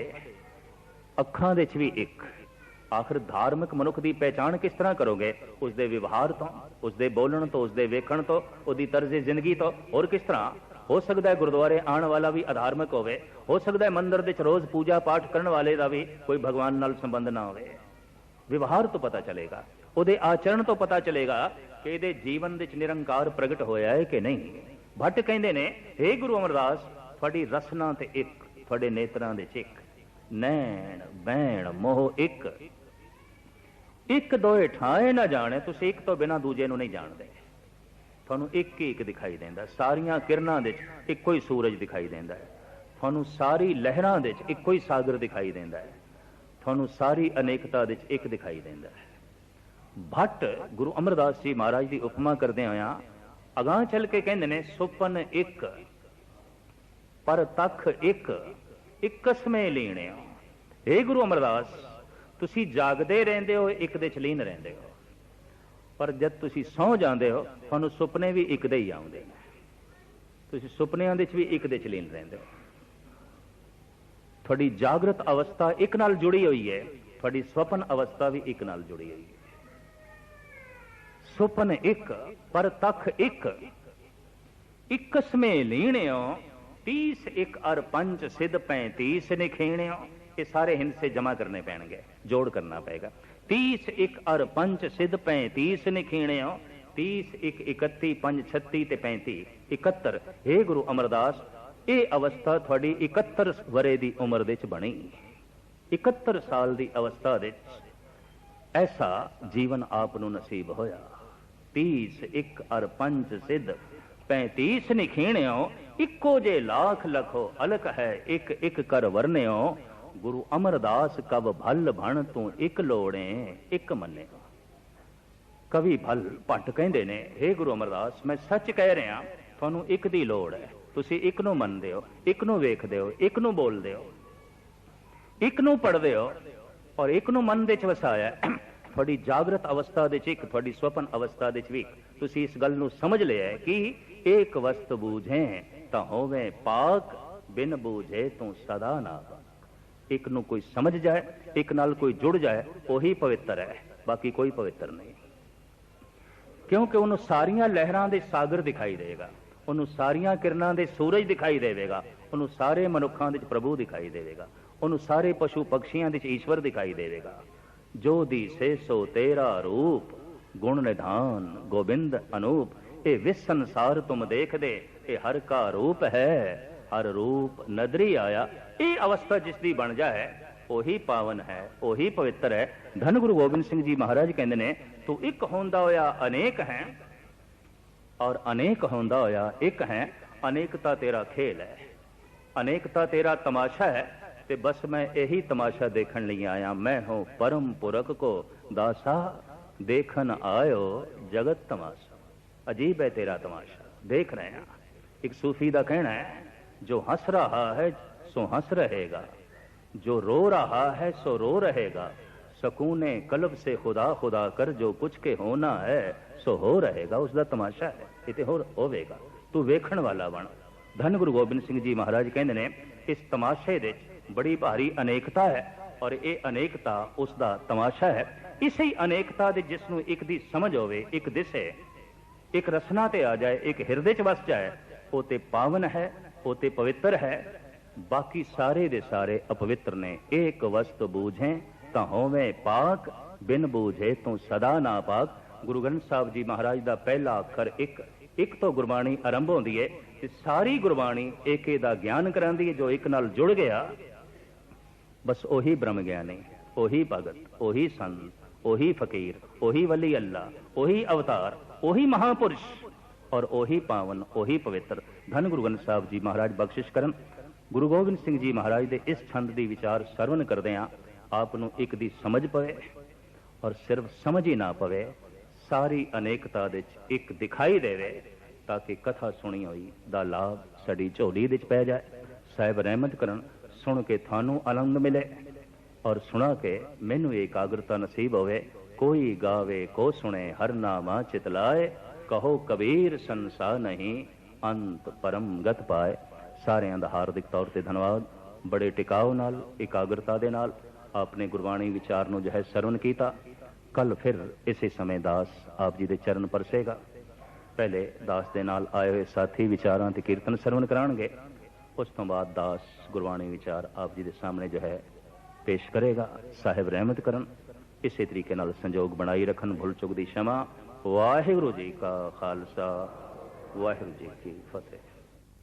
अखां दे च भी एक। आखिर धार्मिक मनुख की पहचान किस तरह करोगे? उसके व्यवहार तो, उसके बोलन तो, उसके वेखण तो, उसकी तर्जे जिंदगी तो। और किस तरह हो सकता है गुरुद्वारे आने वाला भी अधार्मिक हो सकता है मंदिर दे रोज पूजा पाठ करने वाले का भी कोई भगवान नाल संबंध ना हो। व्यवहार तो पता चलेगा। ਉਹਦੇ ਆਚਰਣ ਤੋਂ ਪਤਾ ਚਲੇਗਾ ਕਿ ਇਹਦੇ ਜੀਵਨ ਵਿੱਚ ਨਿਰੰਕਾਰ ਪ੍ਰਗਟ ਹੋਇਆ ਹੈ ਕਿ ਨਹੀਂ। ਭੱਟ ਕਹਿੰਦੇ ਨੇ, ਹੇ ਗੁਰੂ ਅਮਰਦਾਸ, ਤੁਹਾਡੀ ਰਸਨਾ ਤੇ ਇੱਕ, ਤੁਹਾਡੇ ਨੇਤਰਾਂ ਦੇ ਚ ਇੱਕ, ਨੈਣ ਬੈਣ ਮੋਹ ਇੱਕ, ਇੱਕ ਦੋਏ ਠਾਏ ਨਾ ਜਾਣੇ। ਤੁਸੀਂ ਇੱਕ ਤੋਂ ਬਿਨਾਂ ਦੂਜੇ ਨੂੰ ਨਹੀਂ ਜਾਣਦੇ। ਤੁਹਾਨੂੰ ਇੱਕ ਹੀ ਇੱਕ ਦਿਖਾਈ ਦਿੰਦਾ। ਸਾਰੀਆਂ ਕਿਰਨਾਂ ਦੇ ਵਿੱਚ ਇੱਕੋ ਹੀ ਸੂਰਜ ਦਿਖਾਈ ਦਿੰਦਾ ਹੈ। ਤੁਹਾਨੂੰ ਸਾਰੀ ਲਹਿਰਾਂ ਦੇ ਵਿੱਚ ਇੱਕੋ ਹੀ ਸਾਗਰ ਦਿਖਾਈ ਦਿੰਦਾ ਹੈ। ਤੁਹਾਨੂੰ ਸਾਰੀ ਅਨੇਕਤਾ ਦੇ ਵਿੱਚ ਇੱਕ ਦਿਖਾਈ ਦਿੰਦਾ ਹੈ। ਭੱਟ ਗੁਰੂ ਅਮਰਦਾਸ ਜੀ ਮਹਾਰਾਜ ਦੀ ਉਪਮਾ ਕਰਦੇ ਹੋਇਆ ਅਗਾਂਹ ਚੱਲ ਕੇ ਕਹਿੰਦੇ ਨੇ, ਸੁਪਨ ਇੱਕ ਪਰ ਤਖ ਇੱਕ, ਇਕਸਮੇ ਲੀਣਿਓ। हे ਗੁਰੂ ਅਮਰਦਾਸ, ਤੁਸੀਂ ਜਾਗਦੇ ਰਹਿੰਦੇ ਹੋ, ਇੱਕ ਦੇ ਚ ਲੀਨ ਰਹਿੰਦੇ ਹੋ, ਪਰ ਜਦ ਤੁਸੀਂ ਸੌਂ ਜਾਂਦੇ ਹੋ ਤੁਹਾਨੂੰ ਸੁਪਨੇ ਵੀ ਇੱਕ ਦੇ ਹੀ ਆਉਂਦੇ ਨੇ। ਤੁਸੀਂ ਸੁਪਨਿਆਂ ਦੇ ਚ ਵੀ ਇੱਕ ਦੇ ਚ ਲੀਨ ਰਹਿੰਦੇ ਹੋ। ਤੁਹਾਡੀ ਜਾਗਰਤ ਅਵਸਥਾ ਇੱਕ ਨਾਲ ਜੁੜੀ ਹੋਈ ਹੈ, ਤੁਹਾਡੀ ਸੁਪਨ ਅਵਸਥਾ ਵੀ ਇੱਕ ਨਾਲ ਜੁੜੀ ਹੋਈ ਹੈ। ਸੁਪਨ ਇੱਕ ਪਰ ਤਖ ਇੱਕ, ਇਕਸਮੇ ਲੀਣਿਓ, 30 ਇੱਕ ਅਰ ਪੰਜ ਸਿੱਧ 35 ਨਿਖੇਣਿਓ। ਇਹ ਸਾਰੇ ਹਿੰਸੇ ਜਮਾ ਕਰਨੇ ਪੈਣਗੇ, ਜੋੜ ਕਰਨਾ ਪਏਗਾ। 30 ਇੱਕ ਅਰ ਪੰਜ ਸਿੱਧ 35 ਨਿਖੇਣਿਓ, 30 ਇੱਕ 31 5 36 ਤੇ 35 71। हे ਗੁਰੂ ਅਮਰਦਾਸ, ਇਹ ਅਵਸਥਾ ਤੁਹਾਡੀ 71 ਵਰੇ ਦੀ ਉਮਰ ਦੇ ਚ ਬਣੀ। 71 ਸਾਲ ਦੀ ਅਵਸਥਾ ਦੇ ਐਸਾ ਜੀਵਨ ਆਪ ਨੂੰ ਨਸੀਬ ਹੋਇਆ। 30 ਇੱਕ ਅਰ ਪੰਜ ਸਿੱਧ 35 ਨਿਖੇਣਿਓ, ਇੱਕੋ ਜੇ ਲੱਖ ਲਖੋ ਅਲਕ ਹੈ, ਇੱਕ ਇੱਕ ਕਰ ਵਰਨਿਓ। ਗੁਰੂ ਅਮਰਦਾਸ ਕਬ ਭਲ ਭਣ ਤੂੰ ਇੱਕ ਲੋੜੇ ਇੱਕ ਮੰਨਿਓ। ਕਵੀ ਭਲ ਭੱਟ ਕਹਿੰਦੇ ਨੇ, हे ਗੁਰੂ ਅਮਰਦਾਸ, ਮੈਂ ਸੱਚ ਕਹਿ ਰਿਹਾ, ਤੁਹਾਨੂੰ ਇੱਕ ਦੀ ਲੋੜ ਹੈ। ਤੁਸੀਂ ਇੱਕ ਨੂੰ ਮੰਨਦੇ ਹੋ, ਇੱਕ ਨੂੰ ਵੇਖਦੇ ਹੋ, ਇੱਕ ਨੂੰ ਬੋਲਦੇ ਹੋ, ਇੱਕ ਨੂੰ ਪੜ੍ਹਦੇ ਹੋ, ਔਰ ਇੱਕ ਨੂੰ ਮਨ ਦੇ ਚ ਵਸਾਇਆ। ਤੁਹਾਡੀ ਜਾਗਰਤ ਅਵਸਥਾ ਦੇ ਚ ਇੱਕ, ਤੁਹਾਡੀ ਸੁਪਨ ਅਵਸਥਾ ਦੇ ਚ ਵੀ ਤੁਸੀਂ ਇਸ ਗੱਲ ਨੂੰ ਸਮਝ ਲਿਆ ਕਿ ਇੱਕ ਵਸਤ ਬੂਝੇ ਤਾਂ ਹੋਵੇ ਪਾਕ, ਬਿਨ ਬੂਝੇ ਤੂੰ ਸਦਾ ਨਾ ਪਾਕ। ਇੱਕ ਨੂੰ ਕੋਈ ਸਮਝ ਜਾਏ, ਇੱਕ ਨਾਲ ਕੋਈ ਜੁੜ ਜਾਏ, ਉਹੀ ਪਵਿੱਤਰ ਹੈ, ਬਾਕੀ ਕੋਈ ਪਵਿੱਤਰ ਨਹੀਂ। ਕਿਉਂਕਿ ਉਹਨੂੰ ਸਾਰੀਆਂ ਲਹਿਰਾਂ ਦੇ ਸਾਗਰ ਦਿਖਾਈ ਦੇਗਾ, ਉਹਨੂੰ ਸਾਰੀਆਂ ਕਿਰਨਾਂ ਦੇ ਸੂਰਜ ਦਿਖਾਈ ਦੇਵੇਗਾ, ਉਹਨੂੰ ਸਾਰੇ ਮਨੁੱਖਾਂ ਦੇ ਚ ਪ੍ਰਭੂ ਦਿਖਾਈ ਦੇਵੇਗਾ, ਉਹਨੂੰ ਸਾਰੇ ਪਸ਼ੂ ਪਕਸ਼ੀਆਂ ਦੇ ਚ ਈਸ਼ਵਰ ਦਿਖਾਈ ਦੇਵੇਗਾ। ਜੋ ਦੀਸੇ ਸੋ ਤੇਰਾ ਰੂਪ, ਗੁਣ ਨਿਧਾਨ ਗੋਬਿੰਦ ਅਨੂਪ। ਇਹ ਵਿਸ ਸੰਸਾਰ ਤੁਮ ਦੇਖਦੇ, ਇਹ ਹਰ ਕਾ ਰੂਪ ਹੈ, ਹਰ ਰੂਪ ਨਦਰੀ ਆਇਆ। ਇਹ ਅਵਸਥਾ ਜਿਸ ਦੀ ਬਣ ਜਾਏ ਉਹੀ ਪਾਵਨ ਹੈ, ਉਹੀ ਪਵਿੱਤਰ ਹੈ। ਧੰਨ ਗੁਰੂ ਗੋਬਿੰਦ ਸਿੰਘ ਜੀ ਮਹਾਰਾਜ ਕਹਿੰਦੇ ਨੇ, ਤੂੰ ਇੱਕ ਹੁੰਦਾ ਹੋਇਆ ਅਨੇਕ ਹੈ, ਔਰ ਅਨੇਕ ਹੁੰਦਾ ਹੋਇਆ ਇੱਕ ਹੈ। ਅਨੇਕਤਾ ਤੇਰਾ ਖੇਲ ਹੈ, ਅਨੇਕਤਾ ਤੇਰਾ ਤਮਾਸ਼ਾ ਹੈ, ਤੇ ਬਸ ਮੈਂ ਇਹੀ ਤਮਾਸ਼ਾ ਦੇਖਣ ਲਈ ਆਇਆ। ਮੈਂ ਹੂੰ ਪਰਮ ਪੁਰਖ ਕੋ ਦਾਸਾ, ਦੇਖਣ ਆਇਓ ਜਗਤ ਤਮਾਸ਼ਾ। ਅਜੀਬ ਹੈ ਤੇਰਾ ਤਮਾਸ਼ਾ, ਦੇਖ ਰਹੇ ਹਾਂ। ਇੱਕ ਸੂਫੀ ਦਾ ਕਹਿਣਾ ਹੈ, ਜੋ ਹੱਸ ਰਹਾ ਹੈ ਸੋ ਹੱਸ रहेगा, जो रो रहा है सो रो रहेगा, ਸਕੂਨੇ ਕਲਬ ਸੇ ਖੁਦਾ ਖੁਦਾ ਕਰ, ਜੋ ਕੁਛ ਕੇ ਹੋਣਾ ਹੈ ਸੋ ਹੋ ਰਹੇਗਾ। ਉਸ ਦਾ ਤਮਾਸ਼ਾ ਹੈ, ਇਹ ਤੇ ਹੋਰ ਹੋਵੇਗਾ, ਤੂੰ ਵੇਖਣ ਵਾਲਾ ਬਣ। ਧੰਨ ਗੁਰੂ ਗੋਬਿੰਦ ਸਿੰਘ ਜੀ ਮਹਾਰਾਜ ਕਹਿੰਦੇ ਨੇ, ਇਸ ਤਮਾਸ਼ੇ ਦੇ ਬੜੀ ਭਾਰੀ ਅਨੇਕਤਾ ਹੈ, ਔਰ ਇਹ ਅਨੇਕਤਾ ਉਸ ਦਾ ਤਮਾਸ਼ਾ ਹੈ। ਇਸੇ ਅਨੇਕਤਾ ਦੇ ਜਿਸ ਨੂੰ ਇੱਕ ਦੀ ਸਮਝ ਹੋਵੇ, ਇੱਕ ਦਿਸੇ, ਇੱਕ ਰਸਨਾ ਤੇ ਆ ਜਾਏ, ਇੱਕ ਹਿਰਦੇ ਚ ਵਸ ਜਾਏ, ਉਹ ਤੇ ਪਾਵਨ ਹੈ, ਉਹ ਤੇ ਪਵਿੱਤਰ ਹੈ। ਬਾਕੀ ਸਾਰੇ ਦੇ ਸਾਰੇ ਅਪਵਿੱਤਰ ਨੇ। ਇੱਕ ਵਸਤ ਬੂਝੇ ਤਾਂ ਹੋਵੇ ਪਾਕ, ਬਿਨ ਬੂਝੇ ਤੂੰ ਸਦਾ ਨਾ ਪਾਕ। ਗੁਰੂ ਗ੍ਰੰਥ ਸਾਹਿਬ ਜੀ ਮਹਾਰਾਜ ਦਾ ਪਹਿਲਾ ਅੱਖਰ ਇੱਕ, ਇੱਕ ਤੋਂ ਗੁਰਬਾਣੀ ਆਰੰਭ ਹੁੰਦੀ ਹੈ, ਤੇ ਸਾਰੀ ਗੁਰਬਾਣੀ ਏਕੇ ਦਾ ਗਿਆਨ ਕਰਾਂਦੀ ਹੈ। ਜੋ ਇੱਕ ਨਾਲ ਜੁੜ ਗਿਆ, ਬਸ ਉਹੀ ਬ੍ਰਹਮ ਗਿਆਨੀ, ਉਹੀ ਭਗਤ, ਉਹੀ ਸੰਤ, ਉਹੀ ਫਕੀਰ, ਉਹੀ ਵਲੀ ਅੱਲਾ, ਉਹੀ ਅਵਤਾਰ, ਉਹੀ ਮਹਾਪੁਰਸ਼, ਔਰ ਉਹੀ ਪਾਵਨ, ਉਹੀ ਪਵਿੱਤਰ। ਧੰਨ ਗੁਰੂ ਗ੍ਰੰਥ ਸਾਹਿਬ ਜੀ ਮਹਾਰਾਜ ਬਖਸ਼ਿਸ਼ ਕਰਨ। ਗੁਰੂ ਗੋਬਿੰਦ ਸਿੰਘ ਜੀ ਮਹਾਰਾਜ ਦੇ ਇਸ ਛੰਦ ਦੀ ਵਿਚਾਰ ਸਰਵਨ ਕਰਦੇ ਹਾਂ, ਆਪ ਨੂੰ ਇੱਕ ਦੀ ਸਮਝ ਪਵੇ, ਔਰ ਸਿਰਫ ਸਮਝ ਹੀ ਨਾ ਪਵੇ, ਸਾਰੀ ਅਨੇਕਤਾ ਦੇ ਵਿੱਚ ਇੱਕ ਦਿਖਾਈ ਦੇਵੇ, ਤਾਂ ਕਿ ਕਥਾ ਸੁਣੀ ਹੋਈ ਦਾ ਲਾਭ ਸਾਡੀ ਝੋਲੀ ਦੇ ਵਿੱਚ ਪੈ ਜਾਏ। ਸਾਹਿਬ ਰਹਿਮਤ ਕਰਨ, ਸੁਣ ਕੇ ਤੁਹਾਨੂੰ ਆਨੰਦ ਮਿਲੇ, ਔਰ ਸੁਣਾ ਕੇ ਮੈਨੂੰ ਇਕਾਗਰਤਾ ਨਸੀਬ ਹੋਵੇ। ਕੋਈ ਗਾਵੇ ਕੋ ਸੁਣੇ, ਹਰ ਨਾਮਾ ਚਿਤ ਲਾਏ, ਕਹੋ ਕਬੀਰ ਸੰਸਾ ਨਹੀਂ, ਅੰਤ ਪਰਮ ਗਤ ਪਾਏ। ਸਾਰਿਆਂ ਦਾ ਹਾਰਦਿਕ ਤੌਰ ਤੇ ਧੰਨਵਾਦ। ਬੜੇ ਟਿਕਾਓ ਨਾਲ, ਇਕਾਗਰਤਾ ਦੇ ਨਾਲ ਆਪਨੇ ਗੁਰਬਾਣੀ ਵਿਚਾਰ ਨੂੰ ਜੋ ਹੈ ਸਰਵਨ ਕੀਤਾ। ਕੱਲ ਫਿਰ ਇਸੇ ਸਮੇਂ ਦਾਸ ਆਪ ਜੀ ਦੇ ਚਰਨ ਪਰਸੇਗਾ। ਪਹਿਲੇ ਦਾਸ ਦੇ ਨਾਲ ਆਏ ਹੋਏ ਸਾਥੀ ਵਿਚਾਰਾਂ ਤੇ ਕੀਰਤਨ ਸਰਵਨ ਕਰਾਉਣਗੇ। ਉਸ ਤੋਂ ਬਾਅਦ ਦਾਸ ਗੁਰਬਾਣੀ ਵਿਚਾਰ ਆਪ ਜੀ ਦੇ ਸਾਹਮਣੇ ਜੋ ਹੈ ਪੇਸ਼ ਕਰੇਗਾ। ਸਾਹਿਬ ਰਹਿਮਤ ਕਰਨ। इसे तरीके नाल संजोग बनाई रखन, भुल चुक दी क्षमा। वाहिगुरू जी का खालसा, वाहिगुरू जी की फतेह।